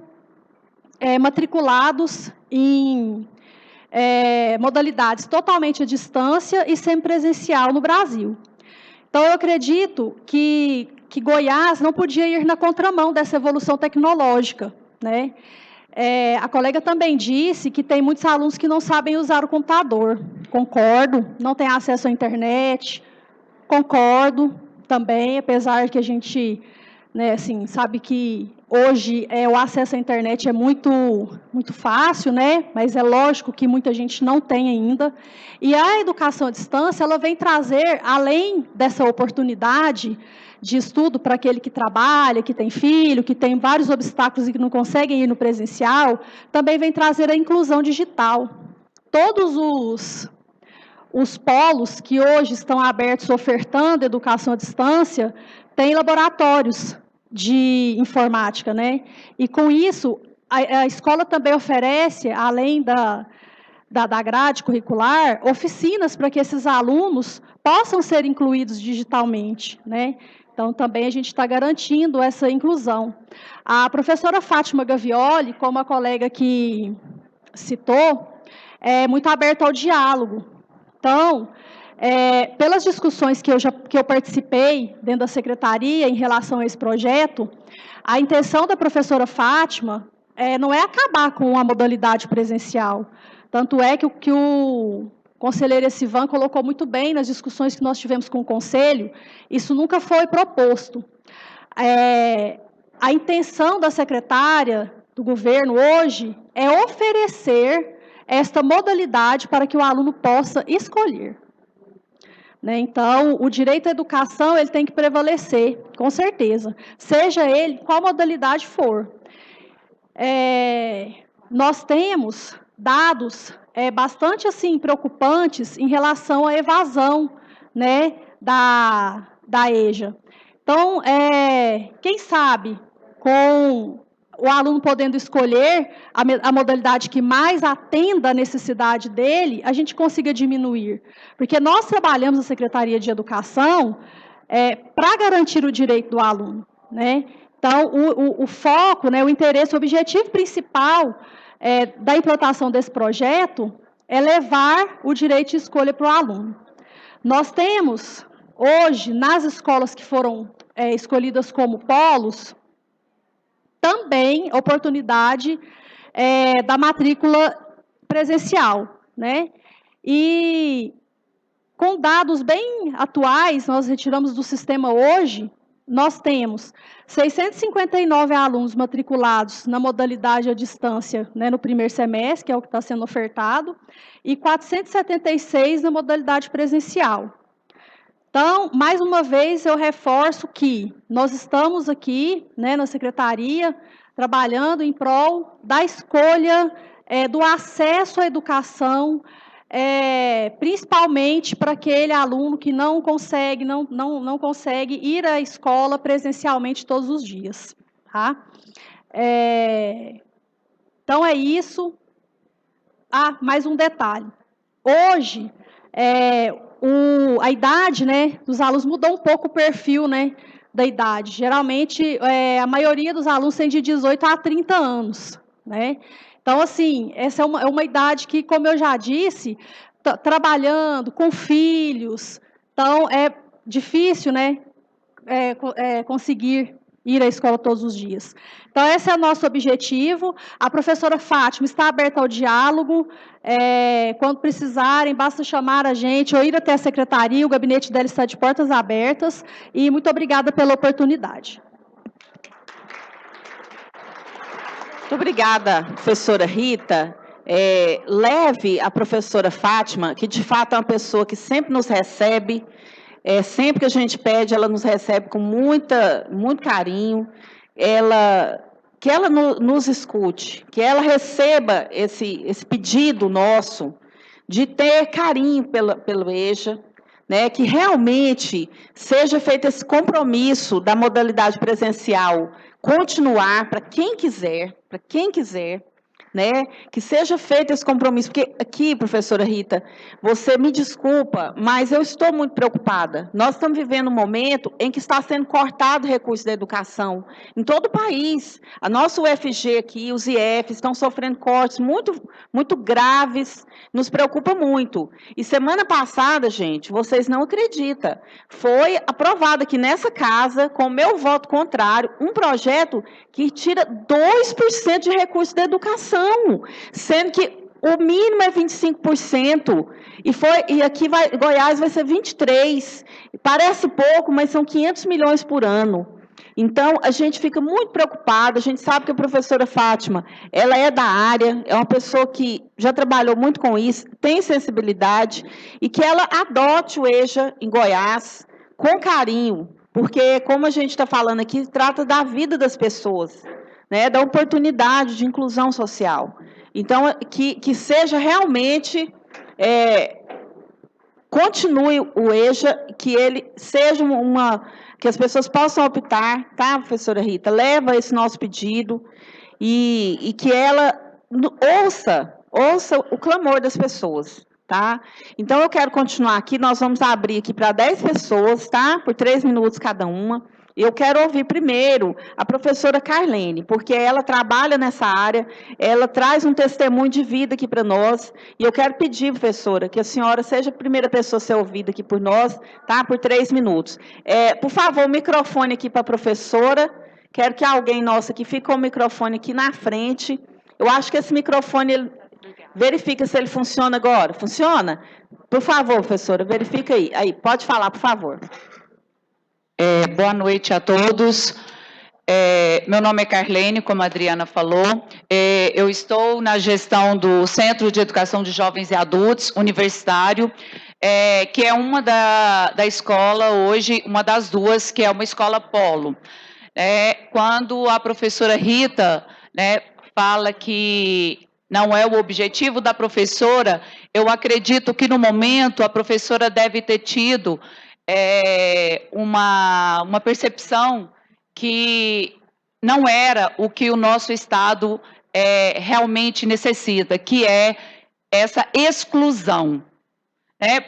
matriculados em modalidades totalmente à distância e semipresencial no Brasil. Então, eu acredito que Goiás não podia ir na contramão dessa evolução tecnológica, né? A colega também disse que tem muitos alunos que não sabem usar o computador. Concordo, não tem acesso à internet, concordo também, apesar que a gente, né, assim, sabe que hoje o acesso à internet é muito fácil, né? Mas é lógico que muita gente não tem ainda. E a educação à distância, ela vem trazer, além dessa oportunidade de estudo para aquele que trabalha, que tem filho, que tem vários obstáculos e que não conseguem ir no presencial, também vem trazer a inclusão digital. Todos os polos que hoje estão abertos ofertando educação à distância têm laboratórios de informática, né? E com isso, a escola também oferece, além da grade curricular, oficinas para que esses alunos possam ser incluídos digitalmente, né? Então, também a gente está garantindo essa inclusão. A professora Fátima Gavioli, como a colega que citou, é muito aberta ao diálogo. Então, pelas discussões que eu participei dentro da secretaria em relação a esse projeto, a intenção da professora Fátima não é acabar com a modalidade presencial. Tanto é que o conselheiro Esivan colocou muito bem nas discussões que nós tivemos com o conselho, isso nunca foi proposto. A intenção da secretária do governo hoje é oferecer esta modalidade para que o aluno possa escolher. Né? Então, o direito à educação ele tem que prevalecer, com certeza, seja ele qual modalidade for. Nós temos dados bastante assim, preocupantes em relação à evasão, né, da EJA. Então, quem sabe, com o aluno podendo escolher a modalidade que mais atenda a necessidade dele, a gente consiga diminuir. Porque nós trabalhamos na Secretaria de Educação para garantir o direito do aluno, né? Então, o foco, né, o interesse, o objetivo principal da implantação desse projeto é levar o direito de escolha para o aluno. Nós temos, hoje, nas escolas que foram escolhidas como polos, também oportunidade da matrícula presencial, né? E com dados bem atuais, nós retiramos do sistema hoje, nós temos 659 alunos matriculados na modalidade à distância, né, no primeiro semestre, que é o que está sendo ofertado, e 476 na modalidade presencial. Então, mais uma vez, eu reforço que nós estamos aqui, né, na secretaria, trabalhando em prol da escolha, do acesso à educação, principalmente para aquele aluno que não consegue ir à escola presencialmente todos os dias. Tá? Então, é isso. Mais um detalhe. Hoje, a idade, né, dos alunos mudou um pouco o perfil, né, da idade. Geralmente, a maioria dos alunos tem de 18 a 30 anos, né? Então, assim, essa é uma idade que, como eu já disse, trabalhando com filhos, então é difícil, né, conseguir ir à escola todos os dias. Então, esse é o nosso objetivo. A professora Fátima está aberta ao diálogo. Quando precisarem, basta chamar a gente ou ir até a secretaria, o gabinete dela está de portas abertas. E muito obrigada pela oportunidade. Muito obrigada, professora Rita. Leve a professora Fátima, que de fato é uma pessoa que sempre nos recebe, sempre que a gente pede, ela nos recebe com muito carinho, que ela nos escute, que ela receba esse pedido nosso de ter carinho pelo EJA, né, que realmente seja feito esse compromisso da modalidade presencial continuar para quem quiser, né, que seja feito esse compromisso, porque aqui, professora Rita, você me desculpa, mas eu estou muito preocupada. Nós estamos vivendo um momento em que está sendo cortado o recurso da educação em todo o país. A nossa UFG aqui, os IFs, estão sofrendo cortes muito graves, nos preocupa muito. E semana passada, gente, vocês não acreditam, foi aprovado aqui nessa casa, com o meu voto contrário, um projeto que tira 2% de recurso da educação, sendo que o mínimo é 25%, e aqui Goiás vai ser 23%. Parece pouco, mas são 500 milhões por ano. Então, a gente fica muito preocupada, a gente sabe que a professora Fátima, ela é da área, é uma pessoa que já trabalhou muito com isso, tem sensibilidade, e que ela adote o EJA em Goiás com carinho, porque, como a gente está falando aqui, trata da vida das pessoas, né, da oportunidade de inclusão social. Então, que seja realmente, continue o EJA, que ele seja que as pessoas possam optar, tá, professora Rita? Leva esse nosso pedido e que ela ouça o clamor das pessoas, tá? Então, eu quero continuar aqui, nós vamos abrir aqui para 10 pessoas, tá? Por 3 minutos cada uma. Eu quero ouvir primeiro a professora Carlene, porque ela trabalha nessa área, ela traz um testemunho de vida aqui para nós, e eu quero pedir, professora, que a senhora seja a primeira pessoa a ser ouvida aqui por nós, tá? Por 3 minutos. Por favor, o microfone aqui para a professora, quero que alguém nosso aqui fique com o microfone aqui na frente. Eu acho que esse microfone, verifica se ele funciona agora. Funciona? Por favor, professora, verifica aí. Aí, pode falar, por favor. Boa noite a todos. Meu nome é Carlene, como a Adriana falou. Eu estou na gestão do Centro de Educação de Jovens e Adultos, universitário, que é uma da escola hoje, uma das duas, que é uma escola polo. Quando a professora Rita, né, fala que não é o objetivo da professora, eu acredito que no momento a professora deve ter tido uma percepção que não era o que o nosso Estado realmente necessita, que é essa exclusão,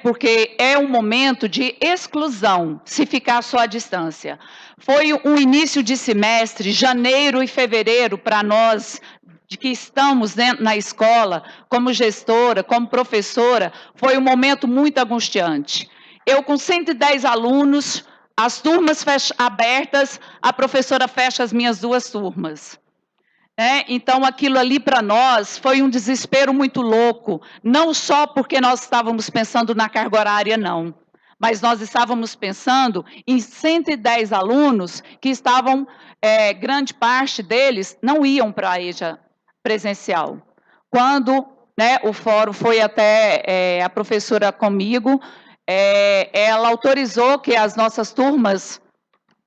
porque é um momento de exclusão, se ficar só à distância. Foi um início de semestre, janeiro e fevereiro, para nós de que estamos na escola, como gestora, como professora, foi um momento muito angustiante. Eu, com 110 alunos, as turmas abertas, a professora fecha as minhas 2 turmas. né? Então, aquilo ali para nós foi um desespero muito louco, não só porque nós estávamos pensando na carga horária, não, mas nós estávamos pensando em 110 alunos que estavam, grande parte deles não iam para a EJA presencial. Quando, né, o fórum foi até a professora comigo, ela autorizou que as nossas turmas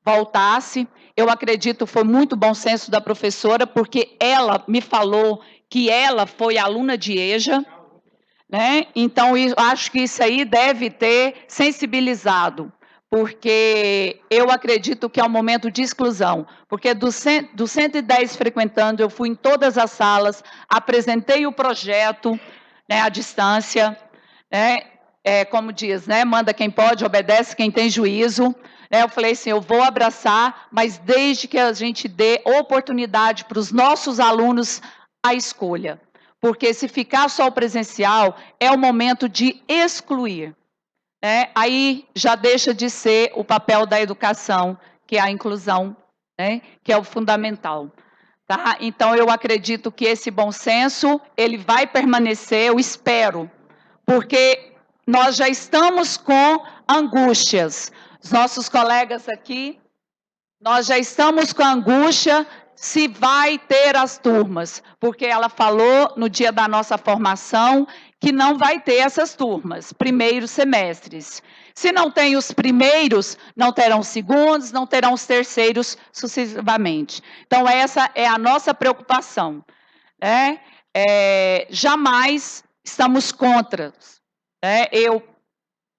voltassem. Eu acredito, foi muito bom senso da professora, porque ela me falou que ela foi aluna de EJA, né? Então, eu acho que isso aí deve ter sensibilizado, porque eu acredito que é um momento de exclusão, porque dos 110 frequentando, eu fui em todas as salas, apresentei o projeto, né, à distância, né? Como diz, né, manda quem pode, obedece quem tem juízo. Eu falei assim, eu vou abraçar, mas desde que a gente dê oportunidade para os nossos alunos a escolha. Porque se ficar só o presencial, é o momento de excluir. Né? Aí já deixa de ser o papel da educação, que é a inclusão, né? Que é o fundamental. Tá? Então, eu acredito que esse bom senso, ele vai permanecer, eu espero, porque nós já estamos com angústias. Os nossos colegas aqui, nós já estamos com angústia se vai ter as turmas, porque ela falou no dia da nossa formação que não vai ter essas turmas, primeiros semestres. Se não tem os primeiros, não terão os segundos, não terão os terceiros sucessivamente. Então, essa é a nossa preocupação. Né? Jamais estamos contra. Eu,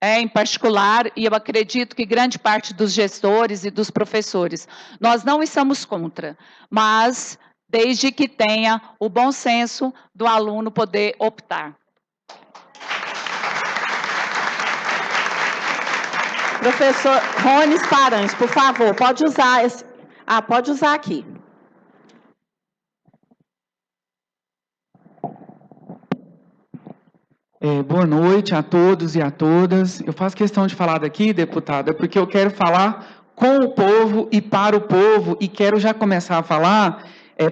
em particular, e eu acredito que grande parte dos gestores e dos professores, nós não estamos contra, mas desde que tenha o bom senso do aluno poder optar. Professor Rones Paranhos, por favor, pode usar esse... pode usar aqui. Boa noite a todos e a todas. Eu faço questão de falar daqui, deputada, porque eu quero falar com o povo e para o povo, e quero já começar a falar,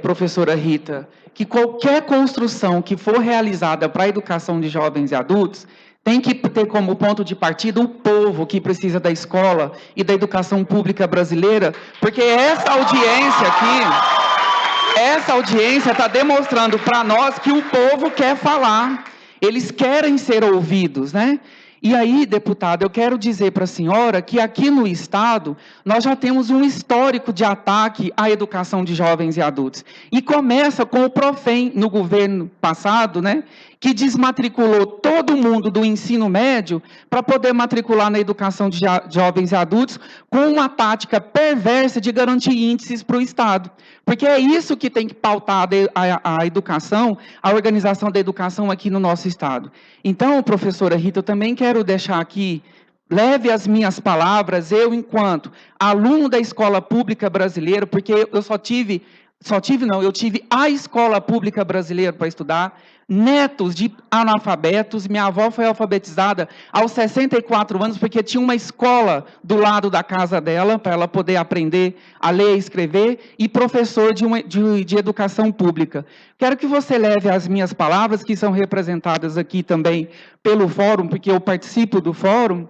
professora Rita, que qualquer construção que for realizada para a educação de jovens e adultos, tem que ter como ponto de partida o povo que precisa da escola e da educação pública brasileira, porque essa audiência está demonstrando para nós que o povo quer falar. Eles querem ser ouvidos, né? E aí, deputada, eu quero dizer para a senhora que aqui no Estado, nós já temos um histórico de ataque à educação de jovens e adultos. E começa com o Profem, no governo passado, né? Que desmatriculou todo mundo do ensino médio para poder matricular na educação de jovens e adultos com uma tática perversa de garantir índices para o Estado. Porque é isso que tem que pautar a educação, a organização da educação aqui no nosso Estado. Então, professora Rita, eu também quero deixar aqui, leve as minhas palavras, eu enquanto aluno da escola pública brasileira, porque eu tive a escola pública brasileira para estudar, netos de analfabetos, minha avó foi alfabetizada aos 64 anos, porque tinha uma escola do lado da casa dela, para ela poder aprender a ler e escrever, e professor de educação pública. Quero que você leve as minhas palavras, que são representadas aqui também pelo fórum, porque eu participo do fórum,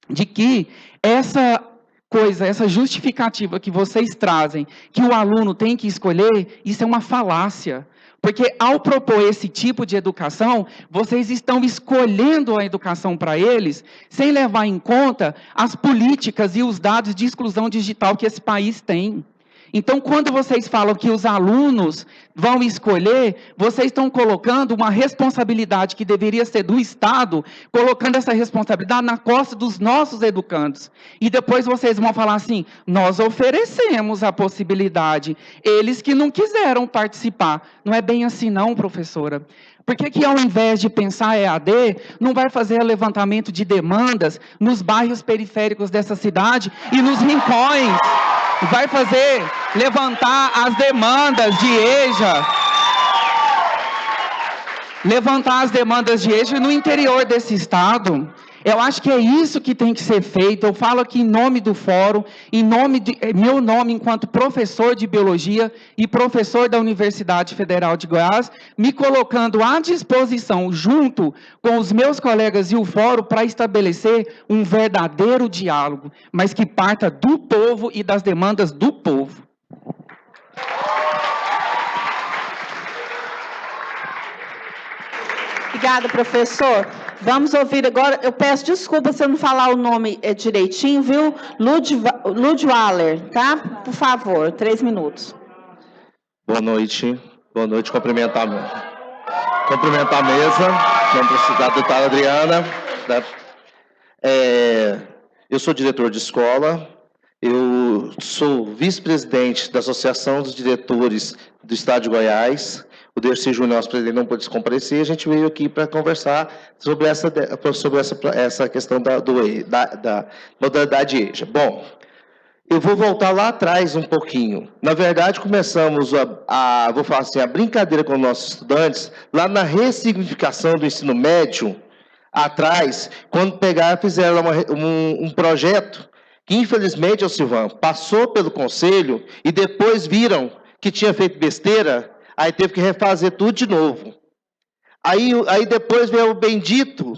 de que essa justificativa que vocês trazem, que o aluno tem que escolher, isso é uma falácia. Porque ao propor esse tipo de educação, vocês estão escolhendo a educação para eles, sem levar em conta as políticas e os dados de exclusão digital que esse país tem. Então, quando vocês falam que os alunos vão escolher, vocês estão colocando uma responsabilidade que deveria ser do Estado, colocando essa responsabilidade na costa dos nossos educandos. E depois vocês vão falar assim, nós oferecemos a possibilidade, eles que não quiseram participar. Não é bem assim não, professora. Por que ao invés de pensar EAD, não vai fazer levantamento de demandas nos bairros periféricos dessa cidade e nos rincões? Vai fazer levantar as demandas de EJA, no interior desse estado. Eu acho que é isso que tem que ser feito. Eu falo aqui em nome do fórum, em nome de meu nome enquanto professor de biologia e professor da Universidade Federal de Goiás, me colocando à disposição, junto com os meus colegas e o fórum, para estabelecer um verdadeiro diálogo, mas que parta do povo e das demandas do povo. Obrigada, professor. Vamos ouvir agora, eu peço desculpa se eu não falar o nome direitinho, viu? Ludwaller, tá? Por favor, 3 minutos. Boa noite, cumprimentar a mesa, da deputada Adriana. Eu sou diretor de escola, eu sou vice-presidente da Associação dos Diretores do Estado de Goiás. O Dercy Júnior, nosso presidente, não pôde comparecer, a gente veio aqui para conversar sobre essa questão da modalidade EJA. Bom, eu vou voltar lá atrás um pouquinho. Na verdade, começamos vou falar assim, a brincadeira com os nossos estudantes, lá na ressignificação do ensino médio, atrás, quando fizeram um projeto, que infelizmente, Silvan, passou pelo conselho, e depois viram que tinha feito besteira, aí teve que refazer tudo de novo. Aí depois veio o bendito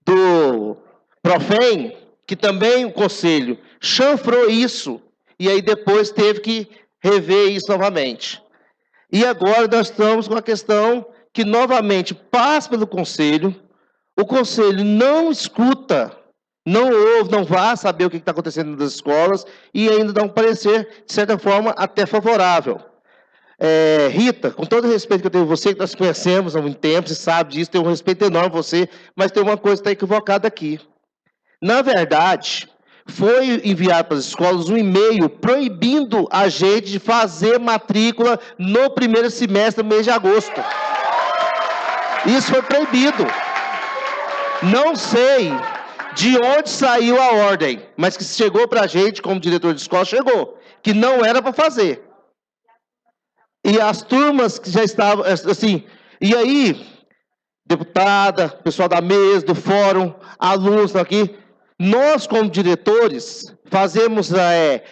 do Profem, que também o conselho chanfrou isso, e aí depois teve que rever isso novamente. E agora nós estamos com a questão que novamente passa pelo conselho, o conselho não escuta, não ouve, não vai saber o que está acontecendo nas escolas, e ainda dá um parecer, de certa forma, até favorável. Rita, com todo o respeito que eu tenho por você, que nós conhecemos há muito tempo, você sabe disso, tenho um respeito enorme por você, mas tem uma coisa que está equivocada aqui. Na verdade, foi enviado para as escolas um e-mail proibindo a gente de fazer matrícula no primeiro semestre do mês de agosto. Isso foi proibido. Não sei de onde saiu a ordem, mas que chegou para a gente, como diretor de escola, chegou, que não era para fazer. E as turmas que já estavam, assim, e aí, deputada, pessoal da mesa, do fórum, alunos aqui, nós como diretores, fazemos,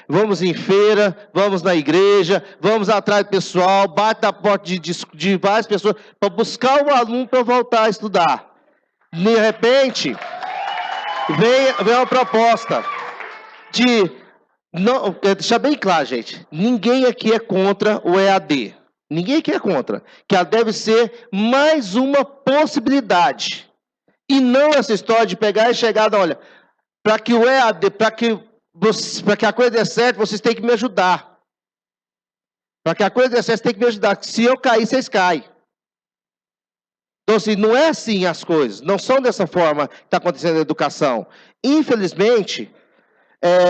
vamos em feira, vamos na igreja, vamos atrás do pessoal, bate na porta de várias pessoas, para buscar o aluno para voltar a estudar. De repente, vem uma proposta de... Não, deixar bem claro, gente, ninguém aqui é contra o EAD. Ninguém aqui é contra. Que ela deve ser mais uma possibilidade. E não essa história de pegar e chegar, olha, para que o EAD, para que a coisa dê certo, vocês têm que me ajudar. Para que a coisa dê certo, vocês têm que me ajudar. Se eu cair, vocês caem. Então, assim, não é assim as coisas. Não são dessa forma que está acontecendo na educação. Infelizmente...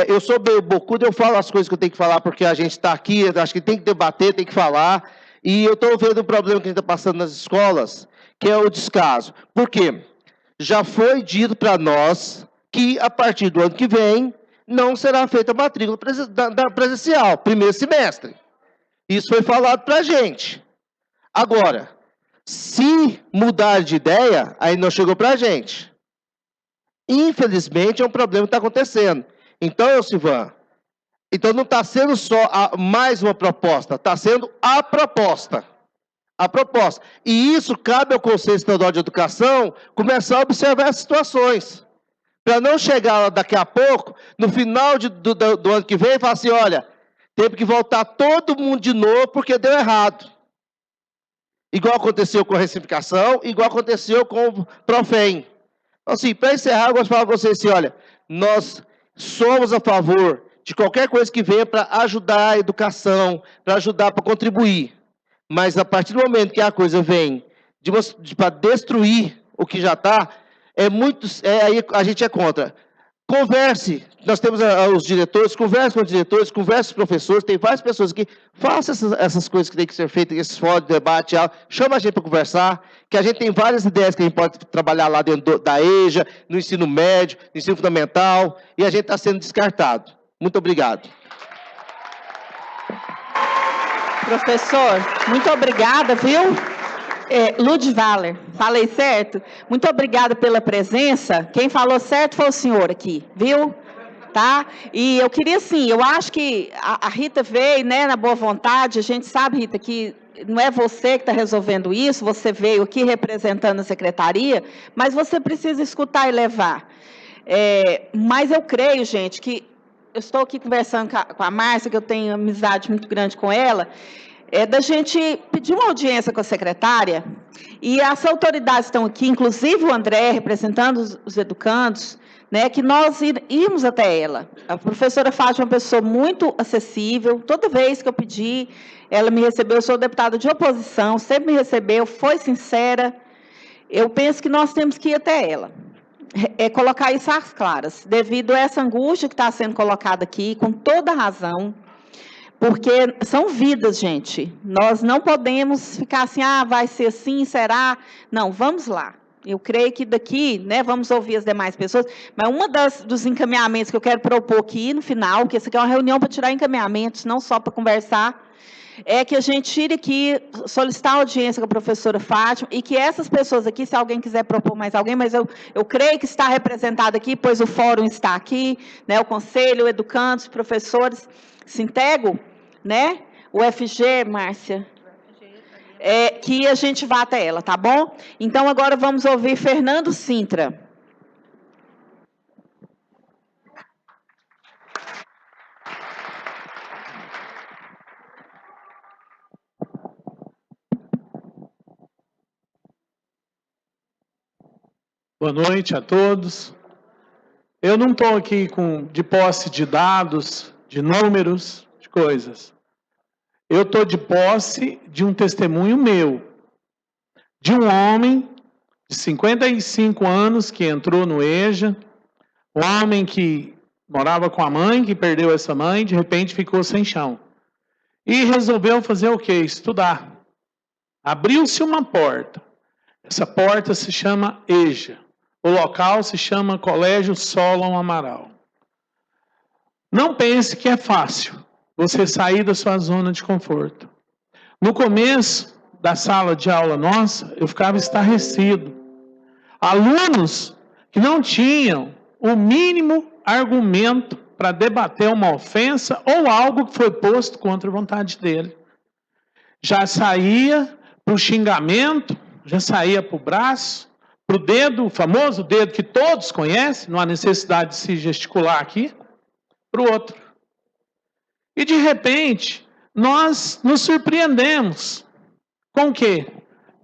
eu sou meio bocudo, eu falo as coisas que eu tenho que falar, porque a gente está aqui, acho que tem que debater, tem que falar, e eu estou vendo o problema que a gente está passando nas escolas, que é o descaso. Por quê? Já foi dito para nós que, a partir do ano que vem, não será feita a matrícula presencial, primeiro semestre. Isso foi falado para a gente. Agora, se mudar de ideia, aí não chegou para a gente. Infelizmente, é um problema que está acontecendo. Então, Silvan, então não está sendo só mais uma proposta, está sendo a proposta. A proposta. E isso cabe ao Conselho Estadual de Educação começar a observar essas situações. Para não chegar daqui a pouco, no final do ano que vem, e falar assim, olha, teve que voltar todo mundo de novo porque deu errado. Igual aconteceu com a rectificação, igual aconteceu com o Profem. Então, assim, para encerrar, eu gosto de falar para vocês assim, olha, nós... somos a favor de qualquer coisa que venha para ajudar a educação, para ajudar, para contribuir. Mas a partir do momento que a coisa vem para destruir o que já está, aí a gente é contra. Converse, nós temos os diretores, converse com os diretores, converse com os professores, tem várias pessoas aqui, faça essas coisas que tem que ser feitas, esses fóruns de debate, chama a gente para conversar, que a gente tem várias ideias que a gente pode trabalhar lá dentro da EJA, no ensino médio, no ensino fundamental, e a gente está sendo descartado. Muito obrigado. Professor, muito obrigada, viu? Ludvaler, falei certo? Muito obrigada pela presença. Quem falou certo foi o senhor aqui, viu? Tá? E eu queria, assim, eu acho que a Rita veio, né, na boa vontade. A gente sabe, Rita, que não é você que está resolvendo isso, você veio aqui representando a secretaria, mas você precisa escutar e levar. Mas eu creio, gente, que eu estou aqui conversando com a Márcia, que eu tenho amizade muito grande com ela, da gente pedir uma audiência com a secretária, e as autoridades estão aqui, inclusive o André, representando os educandos, né, que nós irmos até ela. A professora Fátima é uma pessoa muito acessível, toda vez que eu pedi, ela me recebeu. Eu sou deputada de oposição, sempre me recebeu, foi sincera. Eu penso que nós temos que ir até ela. Colocar isso às claras, devido a essa angústia que está sendo colocada aqui, com toda razão, porque são vidas, gente. Nós não podemos ficar assim, vai ser assim, será? Não, vamos lá. Eu creio que daqui, né, vamos ouvir as demais pessoas, mas dos encaminhamentos que eu quero propor aqui no final, que essa aqui é uma reunião para tirar encaminhamentos, não só para conversar, é que a gente tire aqui, solicitar audiência com a professora Fátima, e que essas pessoas aqui, se alguém quiser propor mais alguém, mas eu creio que está representado aqui, pois o fórum está aqui, né, o conselho, educandos, professores, Sintego, né, o FG, Márcia, que a gente vá até ela, tá bom? Então, agora vamos ouvir Fernando Sintra. Boa noite a todos. Eu não estou aqui de posse de dados, de números, de coisas. Eu estou de posse de um testemunho meu, de um homem de 55 anos que entrou no EJA, um homem que morava com a mãe, que perdeu essa mãe, de repente ficou sem chão. E resolveu fazer o quê? Estudar. Abriu-se uma porta. Essa porta se chama EJA. O local se chama Colégio Solon Amaral. Não pense que é fácil você sair da sua zona de conforto. No começo da sala de aula nossa, eu ficava estarrecido. Alunos que não tinham o mínimo argumento para debater uma ofensa ou algo que foi posto contra a vontade dele. Já saía para o xingamento, já saía para o braço, para o dedo, o famoso dedo que todos conhecem, não há necessidade de se gesticular aqui, para o outro. E de repente, nós nos surpreendemos. Com o quê?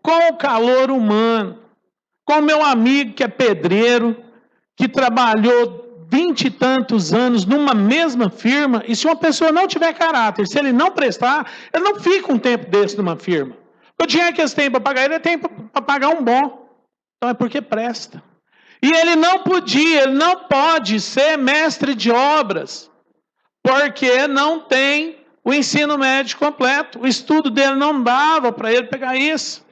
Com o calor humano. Com o meu amigo que é pedreiro, que trabalhou 20 e tantos anos numa mesma firma, e se uma pessoa não tiver caráter, se ele não prestar, ele não fica um tempo desse numa firma. O dinheiro que eles têm para pagar, ele tem para pagar um bom. Então é porque presta. E ele não pode ser mestre de obras, porque não tem o ensino médio completo. O estudo dele não dava para ele pegar isso.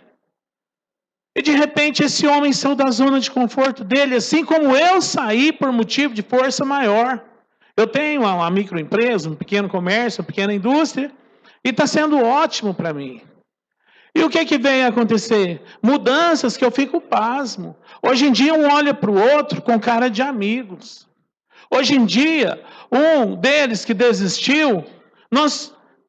E de repente esse homem saiu da zona de conforto dele, assim como eu saí por motivo de força maior. Eu tenho uma microempresa, um pequeno comércio, uma pequena indústria, e está sendo ótimo para mim. E o que vem a acontecer? Mudanças que eu fico pasmo. Hoje em dia um olha para o outro com cara de amigos. Hoje em dia, um deles que desistiu,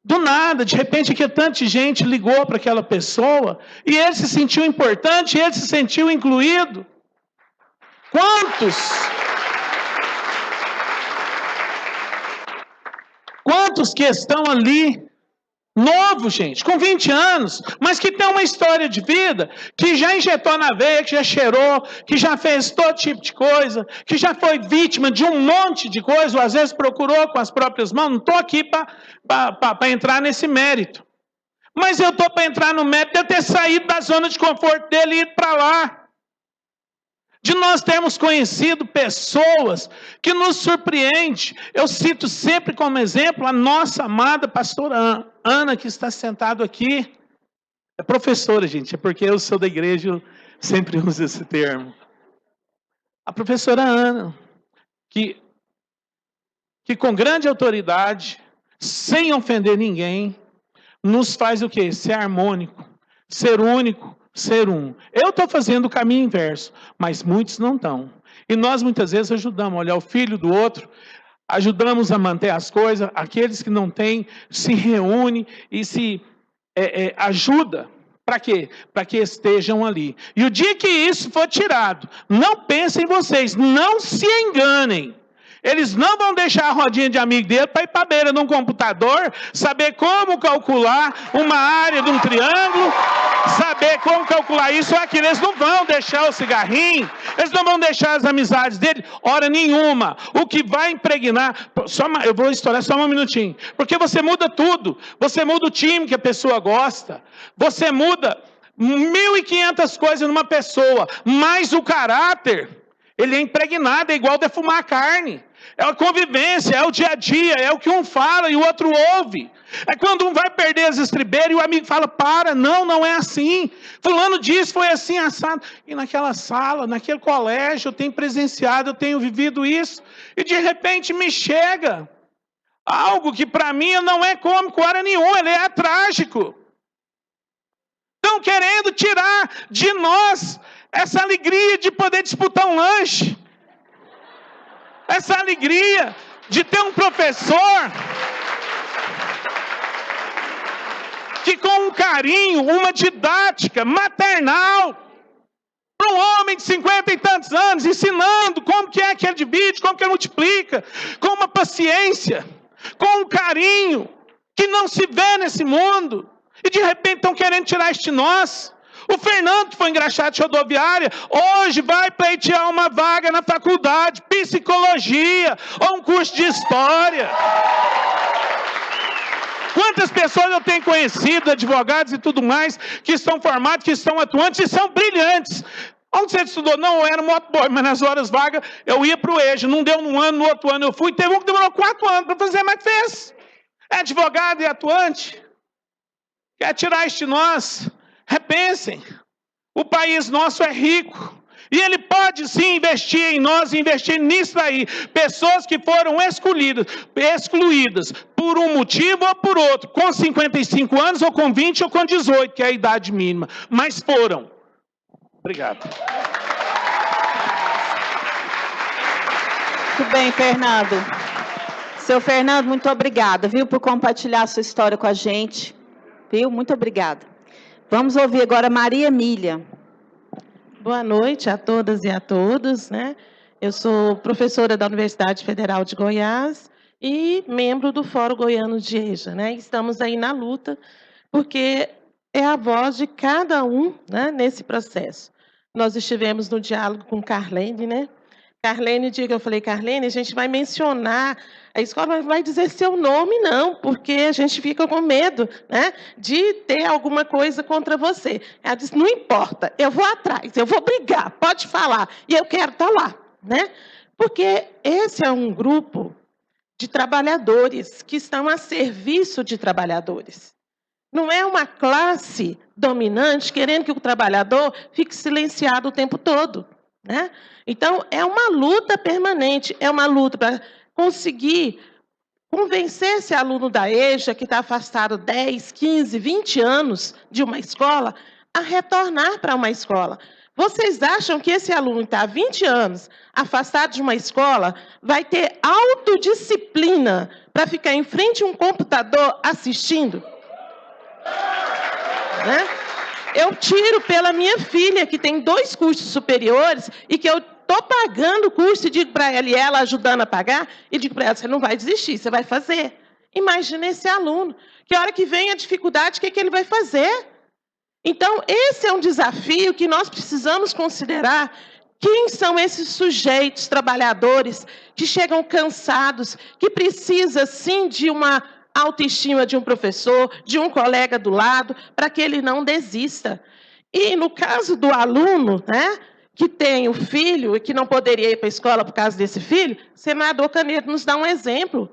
do nada, de repente, que tanta gente ligou para aquela pessoa, e ele se sentiu importante, ele se sentiu incluído. Quantos que estão ali, novo, gente, com 20 anos, mas que tem uma história de vida, que já injetou na veia, que já cheirou, que já fez todo tipo de coisa, que já foi vítima de um monte de coisa, ou às vezes procurou com as próprias mãos. Não estou aqui para entrar nesse mérito. Mas eu estou para entrar no mérito de eu ter saído da zona de conforto dele e ir para lá. De nós termos conhecido pessoas que nos surpreendem. Eu cito sempre como exemplo a nossa amada pastora Ana, que está sentada aqui. É professora, gente, é porque eu sou da igreja, eu sempre uso esse termo. A professora Ana, que com grande autoridade, sem ofender ninguém, nos faz o quê? Ser harmônico, ser único, ser um. Eu estou fazendo o caminho inverso, mas muitos não estão. E nós, muitas vezes, ajudamos a olhar o filho do outro, ajudamos a manter as coisas, aqueles que não têm, se reúnem e se ajuda. Para quê? Para que estejam ali. E o dia que isso for tirado, não pensem em vocês, não se enganem. Eles não vão deixar a rodinha de amigo dele para ir para a beira de um computador, saber como calcular uma área de um triângulo, saber como calcular isso ou aquilo. Eles não vão deixar o cigarrinho, eles não vão deixar as amizades dele, hora nenhuma. O que vai impregnar... eu vou estourar só um minutinho. Porque você muda tudo. Você muda o time que a pessoa gosta. Você muda 1.500 coisas numa pessoa. Mas o caráter, ele é impregnado, é igual defumar a carne. É a convivência, é o dia a dia, é o que um fala e o outro ouve. É quando um vai perder as estribeiras e o amigo fala, para, não é assim. Fulano disse, foi assim, assado. E naquela sala, naquele colégio, eu tenho presenciado, eu tenho vivido isso. E de repente me chega algo que para mim não é cômico, hora nenhuma, ele é trágico. Estão querendo tirar de nós essa alegria de poder disputar um lanche. Essa alegria de ter um professor que com um carinho, uma didática maternal, para um homem de 50 e tantos anos, ensinando como que é que ele divide, como que ele multiplica, com uma paciência, com um carinho, que não se vê nesse mundo, e de repente estão querendo tirar este nós. O Fernando, que foi engraxado de rodoviária, hoje vai pleitear uma vaga na faculdade, psicologia, ou um curso de história. Quantas pessoas eu tenho conhecido, advogados e tudo mais, que estão formados, que estão atuantes e são brilhantes. Onde você estudou? Não, eu era motoboy, mas nas horas vagas eu ia para o EJA. Não deu num ano, no outro ano eu fui. Teve um que demorou 4 anos para fazer, mas fez. É advogado e atuante. Quer tirar este nós? Repensem, o país nosso é rico, e ele pode sim investir em nós, investir nisso aí, pessoas que foram excluídas por um motivo ou por outro, com 55 anos, ou com 20, ou com 18, que é a idade mínima, mas foram. Obrigado. Muito bem, Fernando. Seu Fernando, muito obrigada, viu, por compartilhar a sua história com a gente, viu, muito obrigada. Vamos ouvir agora Maria Emília. Boa noite a todas e a todos, né? Eu sou professora da Universidade Federal de Goiás e membro do Fórum Goiano de EJA, né? Estamos aí na luta, porque é a voz de cada um, né, nesse processo. Nós estivemos no diálogo com Carlene, né? Carlene, o dia que eu falei, Carlene, a gente vai mencionar a escola, mas não vai dizer seu nome, não, porque a gente fica com medo, né, de ter alguma coisa contra você. Ela disse, não importa, eu vou atrás, eu vou brigar, pode falar, e eu quero estar lá, né? Porque esse é um grupo de trabalhadores que estão a serviço de trabalhadores. Não é uma classe dominante querendo que o trabalhador fique silenciado o tempo todo, né? Então, é uma luta permanente, é uma luta para conseguir convencer esse aluno da EJA, que está afastado 10, 15, 20 anos de uma escola, a retornar para uma escola. Vocês acham que esse aluno que está há 20 anos afastado de uma escola vai ter autodisciplina para ficar em frente a um computador assistindo? Né? Eu tiro pela minha filha, que tem 2 cursos superiores, e que eu estou pagando o curso e digo para ela, e ela ajudando a pagar, e digo para ela, você não vai desistir, você vai fazer. Imagina esse aluno, que a hora que vem a dificuldade, o que ele vai fazer? Então, esse é um desafio que nós precisamos considerar. Quem são esses sujeitos, trabalhadores, que chegam cansados, que precisa, sim, de uma autoestima de um professor, de um colega do lado, para que ele não desista. E no caso do aluno, né, que tem o filho e que não poderia ir para a escola por causa desse filho, o senador Canedo nos dá um exemplo.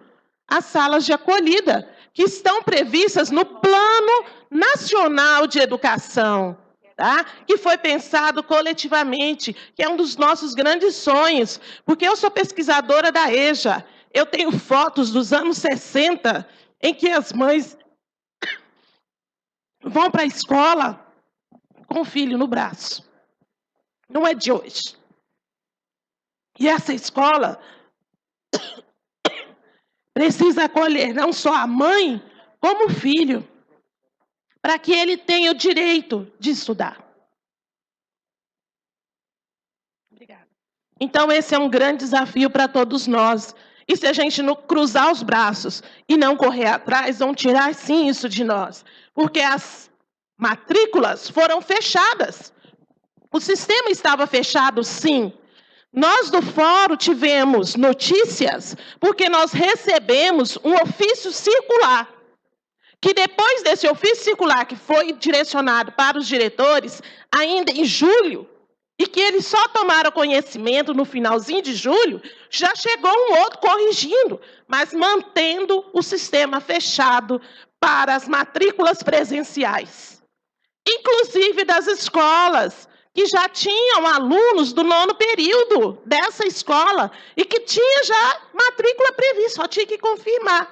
As salas de acolhida, que estão previstas no Plano Nacional de Educação, tá? Que foi pensado coletivamente, que é um dos nossos grandes sonhos, porque eu sou pesquisadora da EJA, eu tenho fotos dos anos 60, em que as mães vão para a escola com o filho no braço. Não é de hoje. E essa escola precisa acolher não só a mãe, como o filho, para que ele tenha o direito de estudar. Obrigada. Então, esse é um grande desafio para todos nós. E se a gente não cruzar os braços e não correr atrás, vão tirar sim isso de nós. Porque as matrículas foram fechadas. O sistema estava fechado, sim. Nós do Fórum tivemos notícias porque nós recebemos um ofício circular. Que depois desse ofício circular que foi direcionado para os diretores, ainda em julho, e que eles só tomaram conhecimento no finalzinho de julho, já chegou um outro corrigindo, mas mantendo o sistema fechado para as matrículas presenciais. Inclusive das escolas, que já tinham alunos do 9º período dessa escola, e que tinha já matrícula prevista, só tinha que confirmar.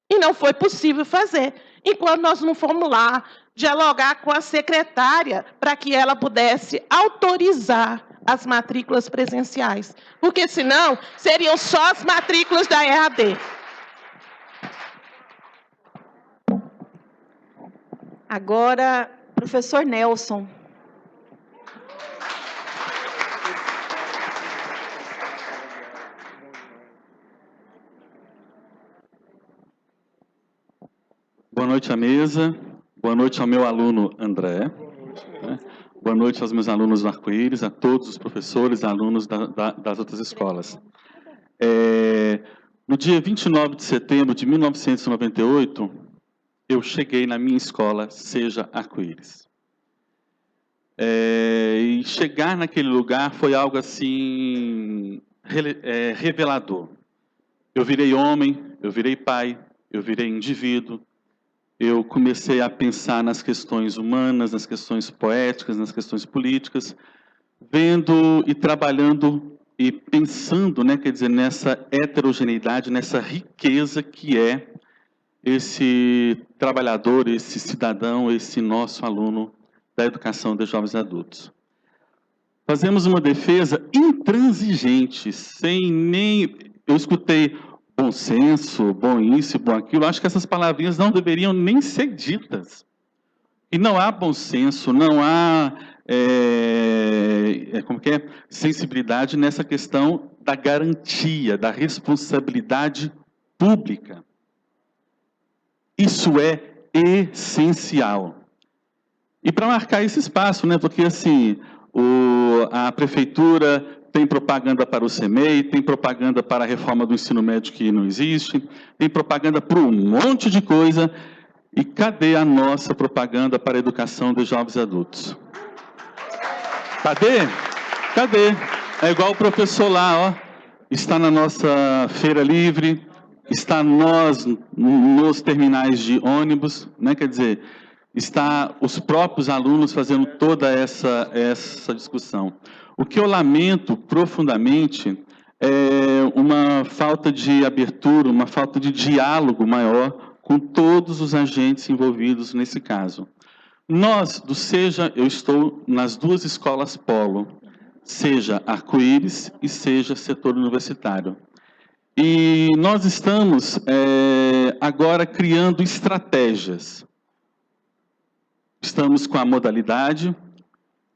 E não foi possível fazer, enquanto nós não fomos lá dialogar com a secretária para que ela pudesse autorizar as matrículas presenciais. Porque, senão, seriam só as matrículas da EAD. Agora, professor Nelson. Boa noite à mesa, boa noite ao meu aluno André, boa noite aos meus alunos do Arco-Íris, a todos os professores e alunos das outras escolas. No dia 29 de setembro de 1998, eu cheguei na minha escola, Seja Arco-Íris. E chegar naquele lugar foi algo assim, revelador. Eu virei homem, eu virei pai, eu virei indivíduo. Eu comecei a pensar nas questões humanas, nas questões poéticas, nas questões políticas, vendo e trabalhando e pensando, né, quer dizer, nessa heterogeneidade, nessa riqueza que é esse trabalhador, esse cidadão, esse nosso aluno da educação de jovens e adultos. Fazemos uma defesa intransigente, sem nem... Eu escutei bom senso, bom isso, bom aquilo. Acho que essas palavrinhas não deveriam nem ser ditas. E não há bom senso, não há sensibilidade nessa questão da garantia, da responsabilidade pública. Isso é essencial. E para marcar esse espaço, né, porque assim, a prefeitura tem propaganda para o CEMEI, tem propaganda para a reforma do ensino médio que não existe, tem propaganda para um monte de coisa. E cadê a nossa propaganda para a educação de jovens e adultos? Cadê? Cadê? É igual o professor lá, ó. Está na nossa feira livre, está nos terminais de ônibus, né? Quer dizer, está os próprios alunos fazendo toda essa discussão. O que eu lamento profundamente é uma falta de abertura, uma falta de diálogo maior com todos os agentes envolvidos nesse caso. Nós, do Seja, eu estou nas duas escolas polo, Seja Arco-Íris e Seja Setor Universitário. E nós estamos agora criando estratégias. Estamos com a modalidade.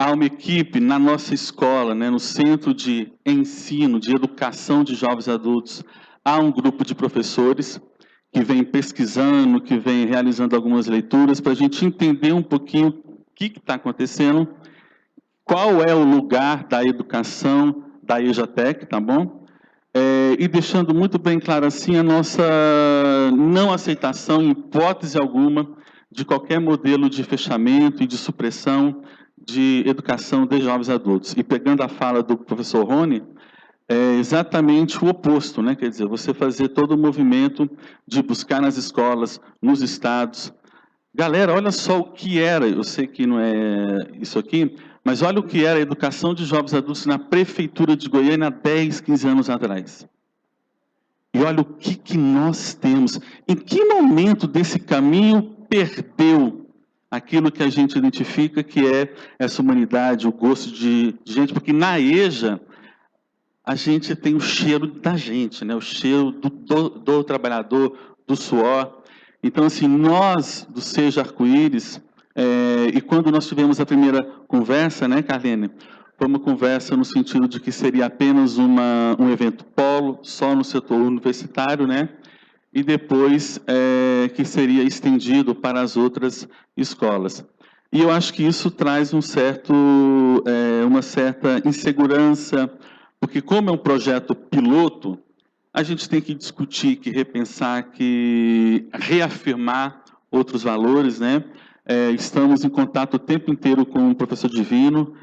Há uma equipe na nossa escola, né, no Centro de Ensino, de Educação de Jovens e Adultos, há um grupo de professores que vem pesquisando, que vem realizando algumas leituras, para a gente entender um pouquinho o que está acontecendo, qual é o lugar da educação da EJATEC, tá bom? E deixando muito bem claro assim a nossa não aceitação, em hipótese alguma, de qualquer modelo de fechamento e de supressão de educação de jovens e adultos. E pegando a fala do professor Rony, é exatamente o oposto, né? Quer dizer, você fazer todo o movimento de buscar nas escolas, nos estados. Galera, olha só o que era, eu sei que não é isso aqui, mas olha o que era a educação de jovens e adultos na prefeitura de Goiânia há 10, 15 anos atrás. E olha o que nós temos. Em que momento desse caminho perdeu aquilo que a gente identifica que é essa humanidade, o gosto de gente, porque na EJA a gente tem o cheiro da gente, né? O cheiro do trabalhador, do suor. Então, assim, nós do Seja Arco-Íris, e quando nós tivemos a primeira conversa, né, Carlene? Foi uma conversa no sentido de que seria apenas um evento polo, só no setor universitário, né? E depois que seria estendido para as outras escolas. E eu acho que isso traz uma certa insegurança, porque como é um projeto piloto, a gente tem que discutir, que repensar, que reafirmar outros valores, né? Estamos em contato o tempo inteiro com o professor Divino,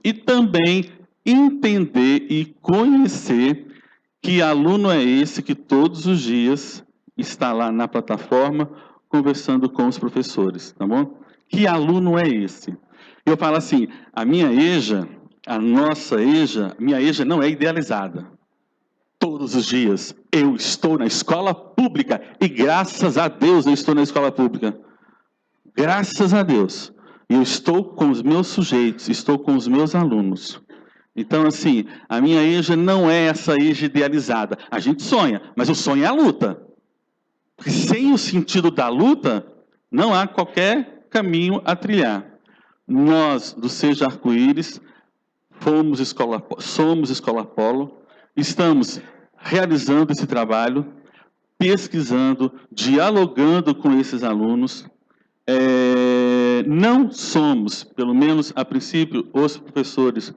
e também entender e conhecer que aluno é esse que todos os dias está lá na plataforma conversando com os professores, tá bom? Que aluno é esse? Eu falo assim, a minha EJA, a nossa EJA, minha EJA não é idealizada. Todos os dias eu estou na escola pública e graças a Deus eu estou na escola pública. Graças a Deus. Eu estou com os meus sujeitos, estou com os meus alunos. Então, assim, a minha EJA não é essa EJA idealizada. A gente sonha, mas o sonho é a luta. Porque sem o sentido da luta, não há qualquer caminho a trilhar. Nós, do Seja Arco-Íris, somos Escola Polo, estamos realizando esse trabalho, pesquisando, dialogando com esses alunos. Não somos, pelo menos a princípio, os professores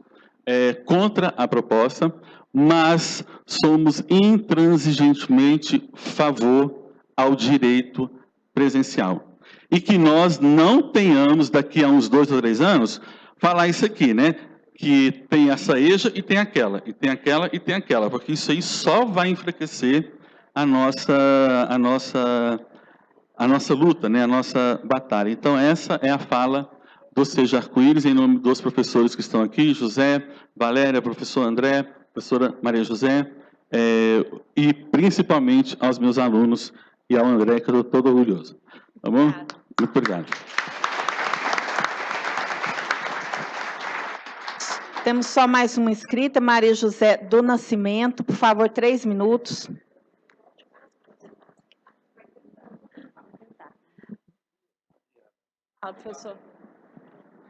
contra a proposta, mas somos intransigentemente favor ao direito presencial. E que nós não tenhamos, daqui a uns 2 ou 3 anos, falar isso aqui, né? Que tem essa EJA e tem aquela, e tem aquela e tem aquela, porque isso aí só vai enfraquecer a nossa luta, né? A nossa batalha. Então, essa é a fala do Seja Arco-Íris, em nome dos professores que estão aqui, José, Valéria, professor André, professora Maria José, e principalmente aos meus alunos e ao André, que eu estou todo orgulhoso. Tá bom? Muito obrigado. Temos só mais uma inscrita, Maria José do Nascimento. Por favor, 3 minutos. Professor.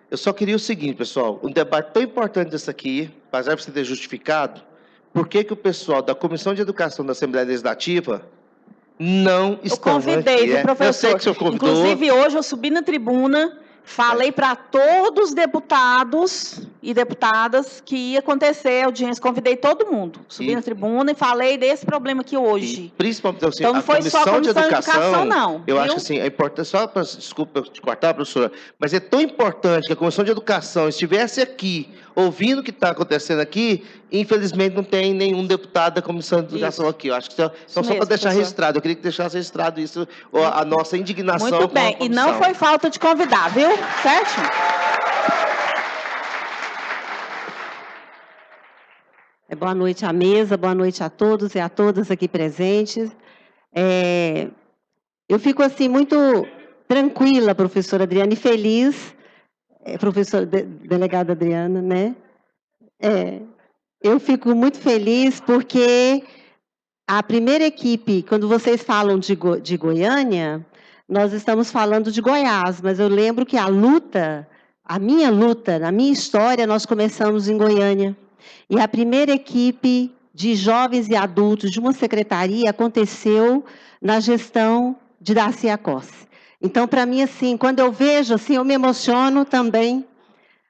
Eu só queria o seguinte, pessoal, um debate tão importante desse aqui, apesar de você ter justificado, por que o pessoal da Comissão de Educação da Assembleia Legislativa não estão aqui? Eu convidei, viu, professor? Eu sei que o senhor convidou. Inclusive, hoje eu subi na tribuna, falei para todos os deputados e deputadas que ia acontecer a audiência, convidei todo mundo. Subi na tribuna e falei desse problema aqui hoje. Principalmente, assim, então, não foi só a Comissão de Educação, não. Eu acho assim, é importante, desculpa te cortar, professora, mas é tão importante que a Comissão de Educação estivesse aqui, ouvindo o que está acontecendo aqui, infelizmente não tem nenhum deputado da Comissão de Educação aqui. Eu acho que só para deixar registrado, eu queria que deixasse registrado isso, a nossa indignação. Muito bem, e não foi falta de convidar, viu? Certo? Boa noite à mesa, boa noite a todos e a todas aqui presentes. Eu fico assim muito tranquila, professora Adriana, e feliz, professora delegada Adriana, né? Eu fico muito feliz porque a primeira equipe, quando vocês falam de Goiânia, nós estamos falando de Goiás, mas eu lembro que a minha luta, na minha história, nós começamos em Goiânia. E a primeira equipe de jovens e adultos de uma secretaria aconteceu na gestão de Darcy Acossi. Então, para mim, assim, quando eu vejo, assim, eu me emociono também,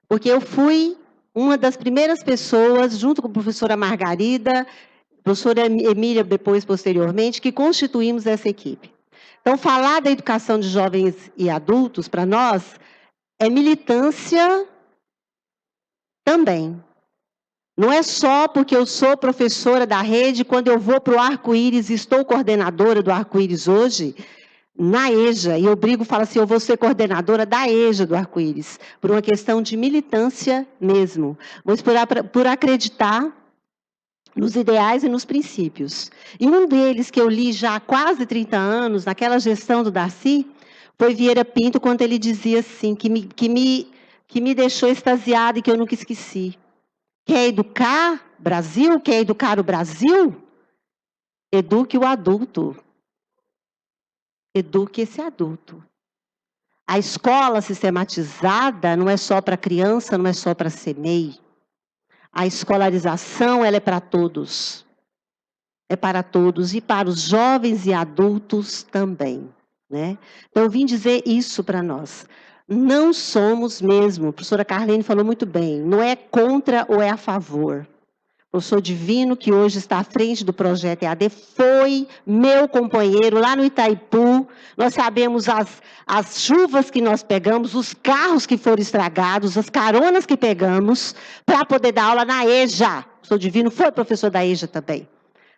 porque eu fui uma das primeiras pessoas, junto com a professora Margarida, professora Emília, depois, posteriormente, que constituímos essa equipe. Então, falar da educação de jovens e adultos, para nós, é militância também. Não é só porque eu sou professora da rede, quando eu vou para o Arco-Íris e estou coordenadora do Arco-Íris hoje, na EJA, e eu brigo e falo assim, eu vou ser coordenadora da EJA do Arco-Íris, por uma questão de militância mesmo, mas por acreditar nos ideais e nos princípios. E um deles que eu li já há quase 30 anos, naquela gestão do Darcy, foi Vieira Pinto, quando ele dizia assim, que me deixou extasiada e que eu nunca esqueci. Quer educar Brasil? Quer educar o Brasil? Eduque o adulto. Eduque esse adulto. A escola sistematizada não é só para criança, não é só para ser MEI. A escolarização, ela é para todos. É para todos e para os jovens e adultos também, né? Então, eu vim dizer isso para nós. Não somos mesmo, a professora Carlene falou muito bem, não é contra ou é a favor. O professor Divino, que hoje está à frente do projeto EAD, foi meu companheiro lá no Itaipu. Nós sabemos as chuvas que nós pegamos, os carros que foram estragados, as caronas que pegamos para poder dar aula na EJA. O professor Divino foi professor da EJA também.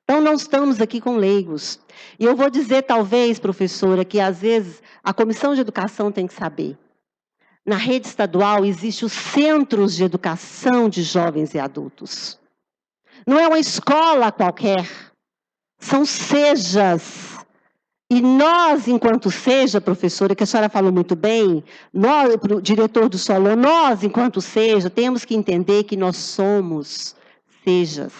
Então, não estamos aqui com leigos. E eu vou dizer, talvez, professora, que às vezes a Comissão de Educação tem que saber. Na rede estadual, existem os centros de educação de jovens e adultos. Não é uma escola qualquer, são SEJAs. E nós, enquanto SEJA, professora, que a senhora falou muito bem, nós, o diretor do Solon, nós, enquanto SEJA, temos que entender que nós somos SEJAs.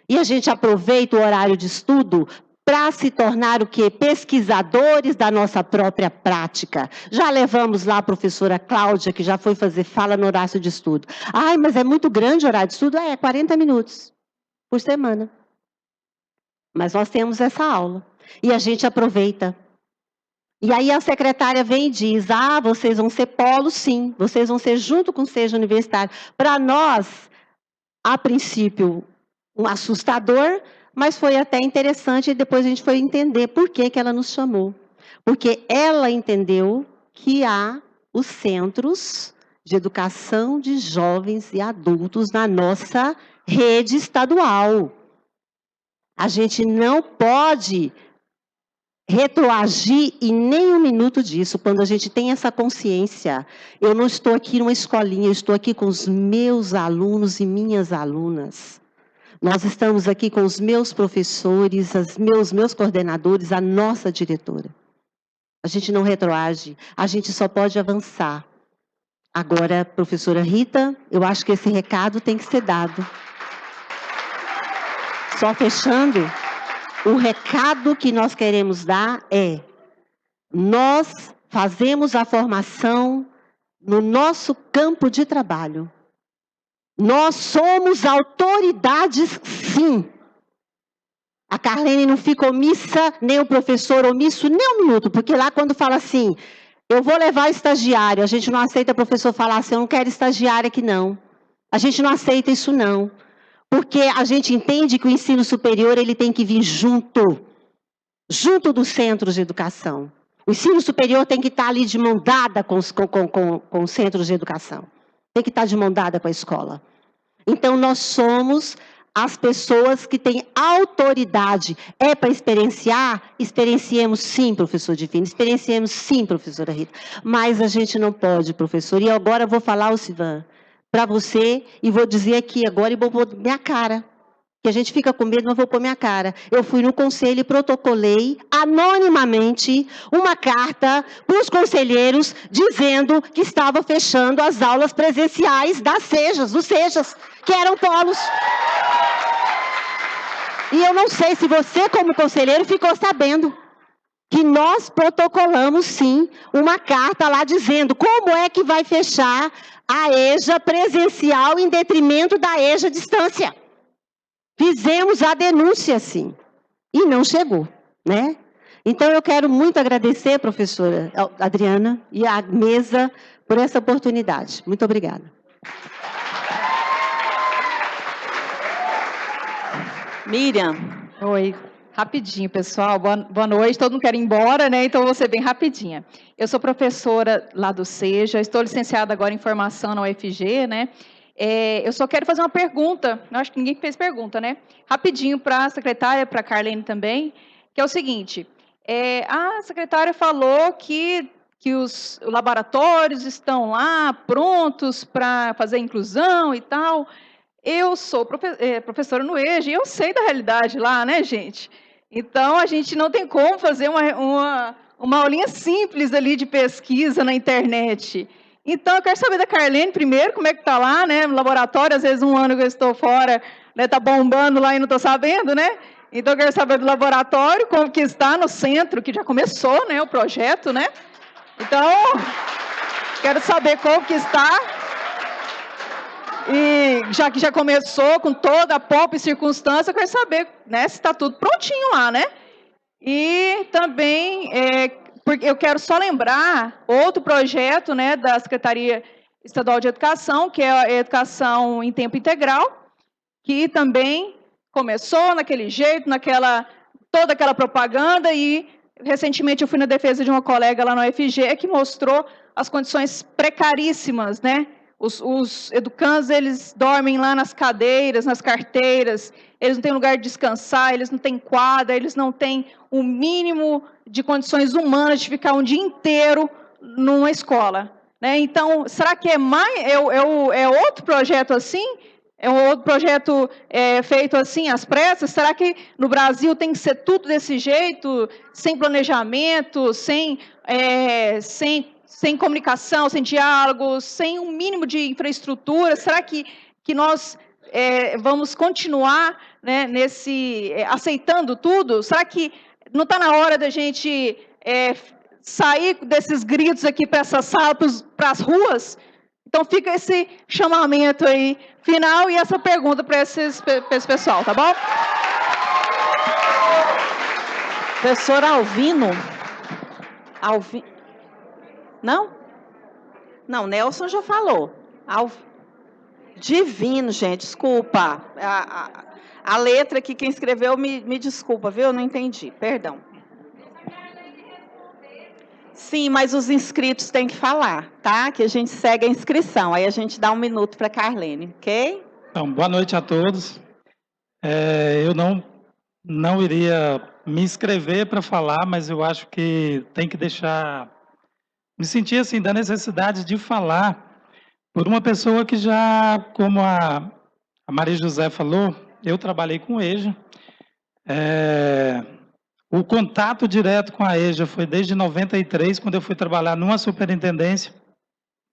E a gente aproveita o horário de estudo para se tornar o quê? Pesquisadores da nossa própria prática. Já levamos lá a professora Cláudia, que já foi fazer fala no horário de estudo. Ai, mas é muito grande o horário de estudo? É 40 minutos por semana. Mas nós temos essa aula. E a gente aproveita. E aí a secretária vem e diz, vocês vão ser polo, sim. Vocês vão ser junto com o SEJA Universitário. Para nós, a princípio, um assustador, mas foi até interessante e depois a gente foi entender por que ela nos chamou. Porque ela entendeu que há os centros de educação de jovens e adultos na nossa rede estadual. A gente não pode retroagir em nem um minuto disso, quando a gente tem essa consciência. Eu não estou aqui numa escolinha, eu estou aqui com os meus alunos e minhas alunas. Nós estamos aqui com os meus professores, meus coordenadores, a nossa diretora. A gente não retroage, a gente só pode avançar. Agora, professora Rita, eu acho que esse recado tem que ser dado. Só fechando, o recado que nós queremos dar é: nós fazemos a formação no nosso campo de trabalho. Nós somos autoridades, sim. A Carlene não fica omissa, nem o professor omisso, nem um minuto, porque lá quando fala assim, eu vou levar estagiário, a gente não aceita o professor falar assim, eu não quero estagiário aqui não. A gente não aceita isso não. Porque a gente entende que o ensino superior ele tem que vir junto dos centros de educação. O ensino superior tem que estar ali de mão dada com os centros de educação. Tem que estar de mão dada com a escola. Então, nós somos as pessoas que têm autoridade. É para experienciar? Experienciemos sim, professor Divino. Experienciemos sim, professora Rita. Mas a gente não pode, professor. E agora eu vou falar, Sivan, para você, e vou dizer aqui agora, e vou pôr minha cara. Que a gente fica com medo, mas vou pôr minha cara. Eu fui no conselho e protocolei, anonimamente, uma carta para os conselheiros, dizendo que estava fechando as aulas presenciais das SEJAs, dos SEJAs, que eram polos. E eu não sei se você, como conselheiro, ficou sabendo que nós protocolamos, sim, uma carta lá dizendo como é que vai fechar a EJA presencial em detrimento da EJA distância. Fizemos a denúncia, sim, e não chegou, né? Então, eu quero muito agradecer, professora Adriana, e a mesa por essa oportunidade. Muito obrigada. Miriam. Oi. Rapidinho, pessoal. Boa noite. Todo mundo quer ir embora, né? Então, eu vou ser bem rapidinha. Eu sou professora lá do SEJA, estou licenciada agora em formação na UFG, né? Eu só quero fazer uma pergunta, eu acho que ninguém fez pergunta, né? Rapidinho para a secretária, para a Carlene também, que é o seguinte, a secretária falou que os laboratórios estão lá prontos para fazer inclusão e tal. Eu sou professora no EJA e eu sei da realidade lá, né, gente? Então, a gente não tem como fazer uma aulinha simples ali de pesquisa na internet. Então, eu quero saber da Carlene primeiro, como é que está lá, né? No laboratório, às vezes um ano que eu estou fora, né? Tá bombando lá e não estou sabendo, né? Então, eu quero saber do laboratório, como que está no centro, que já começou, né? O projeto, né? Então, quero saber como que está. E já que já começou com toda a pompa e circunstância, eu quero saber, né? Se está tudo prontinho lá, né? E também, porque eu quero só lembrar outro projeto, né, da Secretaria Estadual de Educação, que é a Educação em Tempo Integral, que também começou naquele jeito, toda aquela propaganda, e recentemente eu fui na defesa de uma colega lá no UFG que mostrou as condições precaríssimas, né? Os educandos, eles dormem lá nas cadeiras, nas carteiras, eles não têm lugar de descansar, eles não têm quadra, eles não têm o mínimo de condições humanas de ficar um dia inteiro numa escola, né? Então, será que é outro projeto assim? É um outro projeto feito assim, às pressas? Será que no Brasil tem que ser tudo desse jeito, sem planejamento, sem comunicação, sem diálogo, sem um mínimo de infraestrutura? Será que nós vamos continuar, né, aceitando tudo? Será que não está na hora da gente sair desses gritos aqui para essa sala, para as ruas? Então fica esse chamamento aí final e essa pergunta para esse pessoal, tá bom? Professor Alvino? Não? Não, Nelson já falou. Divino, gente, desculpa. A letra aqui, quem escreveu, me desculpa, viu? Eu não entendi, perdão. Sim, mas os inscritos têm que falar, tá? Que a gente segue a inscrição. Aí a gente dá 1 minuto para a Carlene, ok? Então, boa noite a todos. Eu não iria me inscrever para falar, mas eu acho que tem que deixar... Me senti assim, da necessidade de falar por uma pessoa que já, como a Maria José falou, eu trabalhei com EJA. O contato direto com a EJA foi desde 93, quando eu fui trabalhar numa superintendência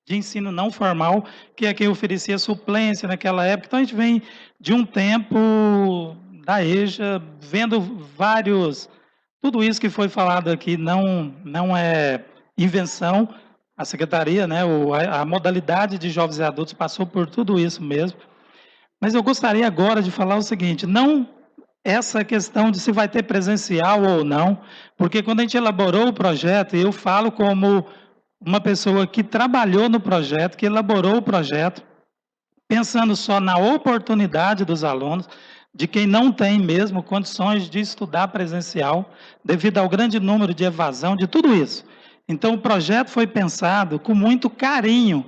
de ensino não formal, que é quem oferecia suplência naquela época. Então, a gente vem de um tempo da EJA, vendo vários... Tudo isso que foi falado aqui não é invenção. A secretaria, né, a modalidade de jovens e adultos passou por tudo isso mesmo. Mas eu gostaria agora de falar o seguinte, não essa questão de se vai ter presencial ou não, porque quando a gente elaborou o projeto, eu falo como uma pessoa que trabalhou no projeto, que elaborou o projeto, pensando só na oportunidade dos alunos, de quem não tem mesmo condições de estudar presencial, devido ao grande número de evasão, de tudo isso. Então, o projeto foi pensado com muito carinho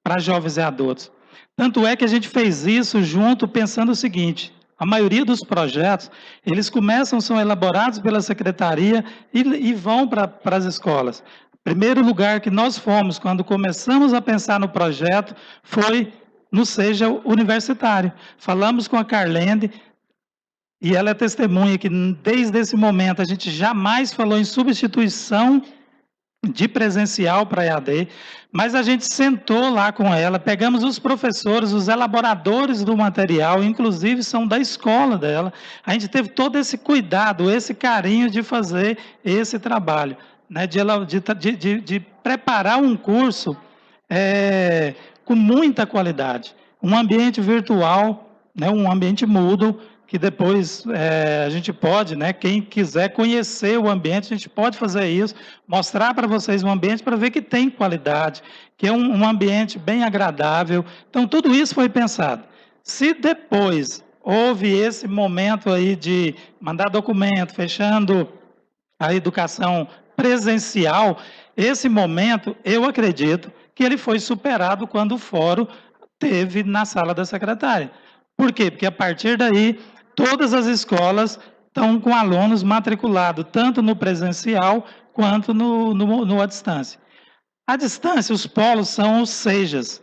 para jovens e adultos. Tanto é que a gente fez isso junto, pensando o seguinte: a maioria dos projetos, eles são elaborados pela secretaria e vão para as escolas. O primeiro lugar que nós fomos, quando começamos a pensar no projeto, foi no Seja Universitário. Falamos com a Carlene, e ela é testemunha que desde esse momento a gente jamais falou em substituição de presencial para EAD, mas a gente sentou lá com ela, pegamos os professores, os elaboradores do material, inclusive são da escola dela, a gente teve todo esse cuidado, esse carinho de fazer esse trabalho, né, de preparar um curso com muita qualidade, um ambiente virtual, né, um ambiente Moodle, que depois a gente pode, né, quem quiser conhecer o ambiente, a gente pode fazer isso, mostrar para vocês o ambiente para ver que tem qualidade, que é um ambiente bem agradável. Então, tudo isso foi pensado. Se depois houve esse momento aí de mandar documento, fechando a educação presencial, esse momento, eu acredito que ele foi superado quando o fórum teve na sala da secretária. Por quê? Porque a partir daí, todas as escolas estão com alunos matriculados, tanto no presencial quanto no à distância. À distância, os polos são os SEJAs.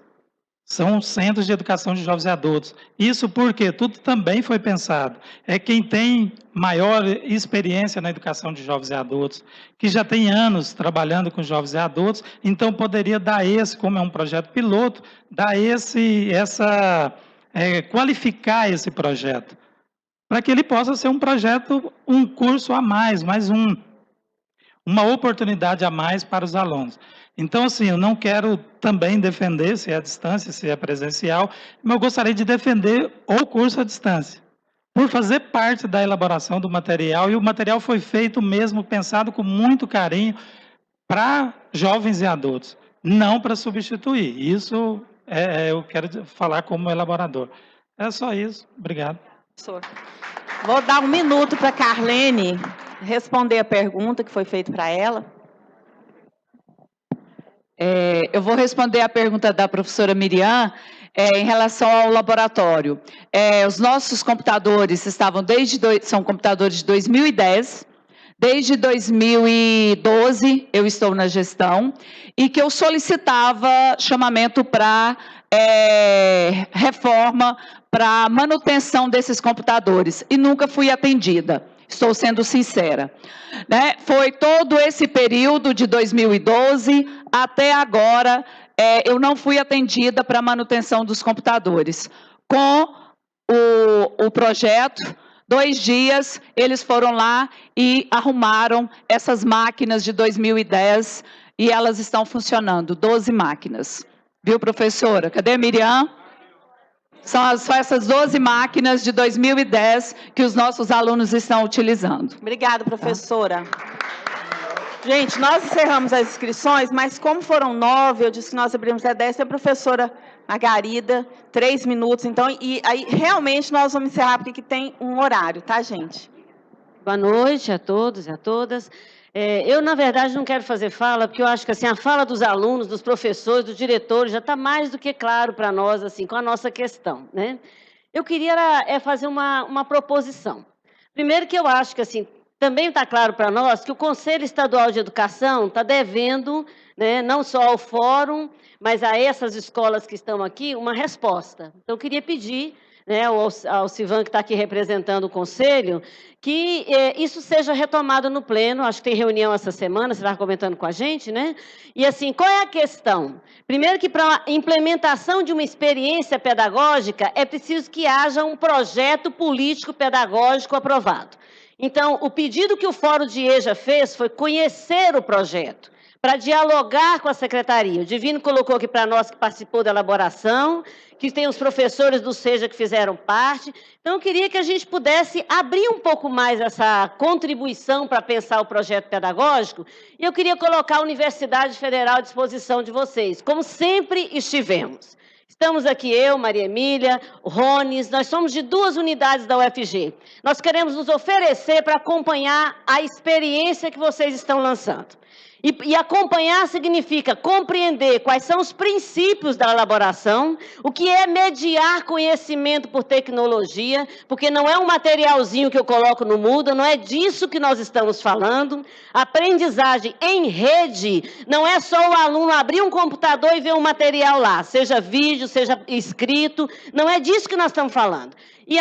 São centros de educação de jovens e adultos. Isso porque tudo também foi pensado. É quem tem maior experiência na educação de jovens e adultos, que já tem anos trabalhando com jovens e adultos, então poderia dar como é um projeto piloto, dar qualificar esse projeto, para que ele possa ser um projeto, um curso a mais uma oportunidade a mais para os alunos. Então, assim, eu não quero também defender se é à distância, se é presencial, mas eu gostaria de defender o curso à distância, por fazer parte da elaboração do material, e o material foi feito mesmo, pensado com muito carinho para jovens e adultos, não para substituir. Isso eu quero falar como elaborador. É só isso. Obrigado. Vou dar 1 minuto para a Carlene responder a pergunta que foi feita para ela. Eu vou responder a pergunta da professora Miriam em relação ao laboratório. Os nossos computadores são computadores de 2010, desde 2012 eu estou na gestão, e que eu solicitava chamamento para reforma, para manutenção desses computadores, e nunca fui atendida. Estou sendo sincera. Foi todo esse período de 2012 até agora, eu não fui atendida para a manutenção dos computadores. Com o projeto, 2 dias, eles foram lá e arrumaram essas máquinas de 2010 e elas estão funcionando, 12 máquinas. Viu, professora? Cadê a Miriam? São essas 12 máquinas de 2010 que os nossos alunos estão utilizando. Obrigada, professora. Gente, nós encerramos as inscrições, mas como foram 9, eu disse que nós abrimos até 10, a professora Margarida, 3 minutos, então, e aí realmente nós vamos encerrar, porque aqui tem um horário, tá, gente? Boa noite a todos e a todas. Eu, na verdade, não quero fazer fala, porque eu acho que assim, a fala dos alunos, dos professores, dos diretores, já está mais do que claro para nós, assim, com a nossa questão, né? Eu queria fazer uma proposição. Primeiro que eu acho que, assim, também está claro para nós que o Conselho Estadual de Educação está devendo, né, não só ao Fórum, mas a essas escolas que estão aqui, uma resposta. Então, eu queria pedir, né, ao Sivan, que está aqui representando o Conselho, que isso seja retomado no pleno. Acho que tem reunião essa semana, você estava comentando com a gente, né? E assim, qual é a questão? Primeiro que para a implementação de uma experiência pedagógica é preciso que haja um projeto político-pedagógico aprovado. Então, o pedido que o Fórum de EJA fez foi conhecer o projeto, para dialogar com a secretaria. O Divino colocou aqui para nós que participou da elaboração, que tem os professores do SEJA que fizeram parte. Então, eu queria que a gente pudesse abrir um pouco mais essa contribuição para pensar o projeto pedagógico, e eu queria colocar a Universidade Federal à disposição de vocês, como sempre estivemos. Estamos aqui eu, Maria Emília, o Rones, nós somos de 2 unidades da UFG. Nós queremos nos oferecer para acompanhar a experiência que vocês estão lançando. E acompanhar significa compreender quais são os princípios da elaboração, o que é mediar conhecimento por tecnologia, porque não é um materialzinho que eu coloco no Moodle, não é disso que nós estamos falando. Aprendizagem em rede não é só o aluno abrir um computador e ver um material lá, seja vídeo, seja escrito, não é disso que nós estamos falando. E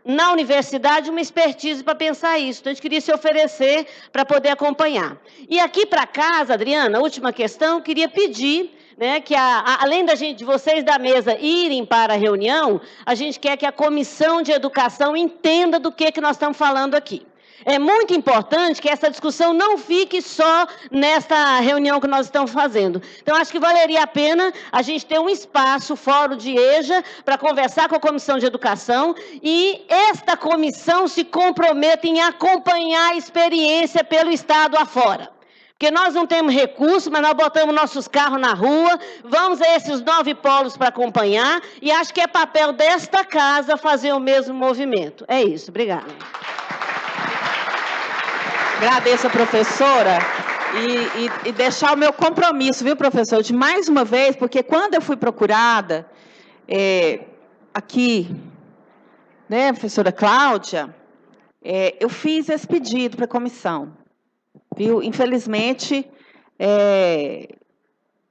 na universidade, uma expertise para pensar isso. Então, a gente queria se oferecer para poder acompanhar. E aqui para casa, Adriana, última questão, eu queria pedir, né, que além de vocês da mesa irem para a reunião, a gente quer que a Comissão de Educação entenda do que nós estamos falando aqui. É muito importante que essa discussão não fique só nesta reunião que nós estamos fazendo. Então, acho que valeria a pena a gente ter um espaço, fórum de EJA, para conversar com a Comissão de Educação, e esta comissão se comprometa em acompanhar a experiência pelo Estado afora. Porque nós não temos recursos, mas nós botamos nossos carros na rua, vamos a esses 9 polos para acompanhar, e acho que é papel desta casa fazer o mesmo movimento. É isso, obrigada. Agradeço a professora e deixar o meu compromisso, viu, professor, de mais uma vez, porque quando eu fui procurada aqui, né, professora Cláudia, eu fiz esse pedido para a comissão, viu? Infelizmente,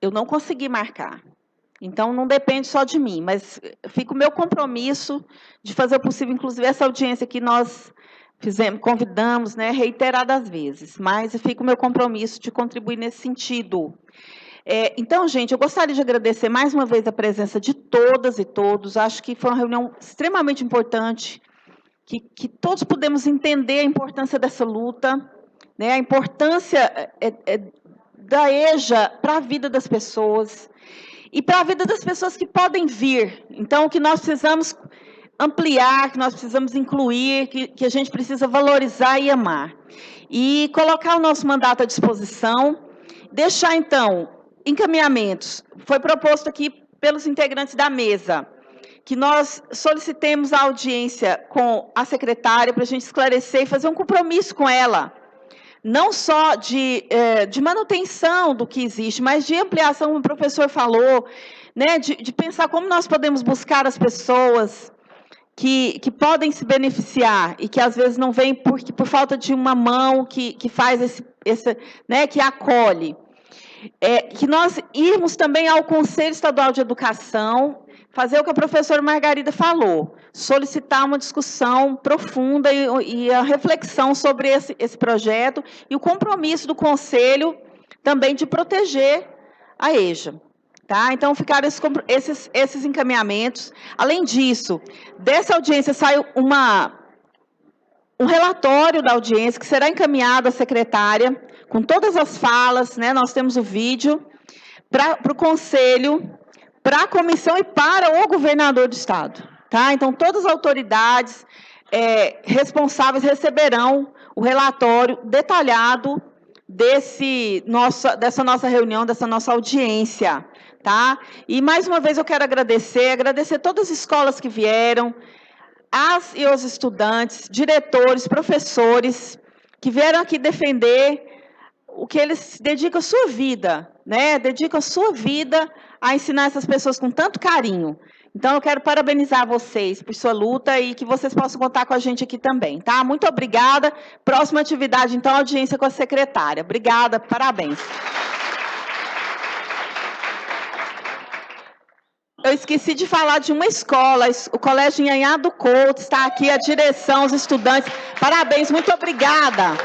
eu não consegui marcar. Então, não depende só de mim, mas fica o meu compromisso de fazer o possível, inclusive essa audiência que nós convidamos, né, reiteradas vezes, mas fica o meu compromisso de contribuir nesse sentido. Então, gente, eu gostaria de agradecer mais uma vez a presença de todas e todos. Acho que foi uma reunião extremamente importante, que todos pudemos entender a importância dessa luta, né, a importância da EJA para a vida das pessoas e para a vida das pessoas que podem vir. Então, que nós precisamos ampliar, que nós precisamos incluir, que a gente precisa valorizar e amar. E colocar o nosso mandato à disposição, deixar, então, encaminhamentos. Foi proposto aqui pelos integrantes da mesa, que nós solicitemos a audiência com a secretária para a gente esclarecer e fazer um compromisso com ela, não só de manutenção do que existe, mas de ampliação, como o professor falou, né, de pensar como nós podemos buscar as pessoas que podem se beneficiar e que às vezes não vêm por falta de uma mão que faz né, que acolhe. Que nós irmos também ao Conselho Estadual de Educação, fazer o que a professora Margarida falou, solicitar uma discussão profunda e a reflexão sobre esse projeto e o compromisso do Conselho também de proteger a EJA. Tá? Então, ficaram esses encaminhamentos. Além disso, dessa audiência saiu um relatório da audiência que será encaminhado à secretária, com todas as falas, né? Nós temos o vídeo, para o Conselho, para a comissão e para o governador do Estado. Tá? Então, todas as autoridades responsáveis receberão o relatório detalhado dessa nossa reunião, dessa nossa audiência. Tá? E, mais uma vez, eu quero agradecer todas as escolas que vieram, as e os estudantes, diretores, professores, que vieram aqui defender o que eles dedicam a sua vida, né? Dedicam a sua vida a ensinar essas pessoas com tanto carinho. Então, eu quero parabenizar vocês por sua luta e que vocês possam contar com a gente aqui também, tá? Muito obrigada. Próxima atividade, então, audiência com a secretária. Obrigada, parabéns. Eu esqueci de falar de uma escola, o Colégio Nhanhá do Couto, está aqui a direção, os estudantes. Parabéns, muito obrigada.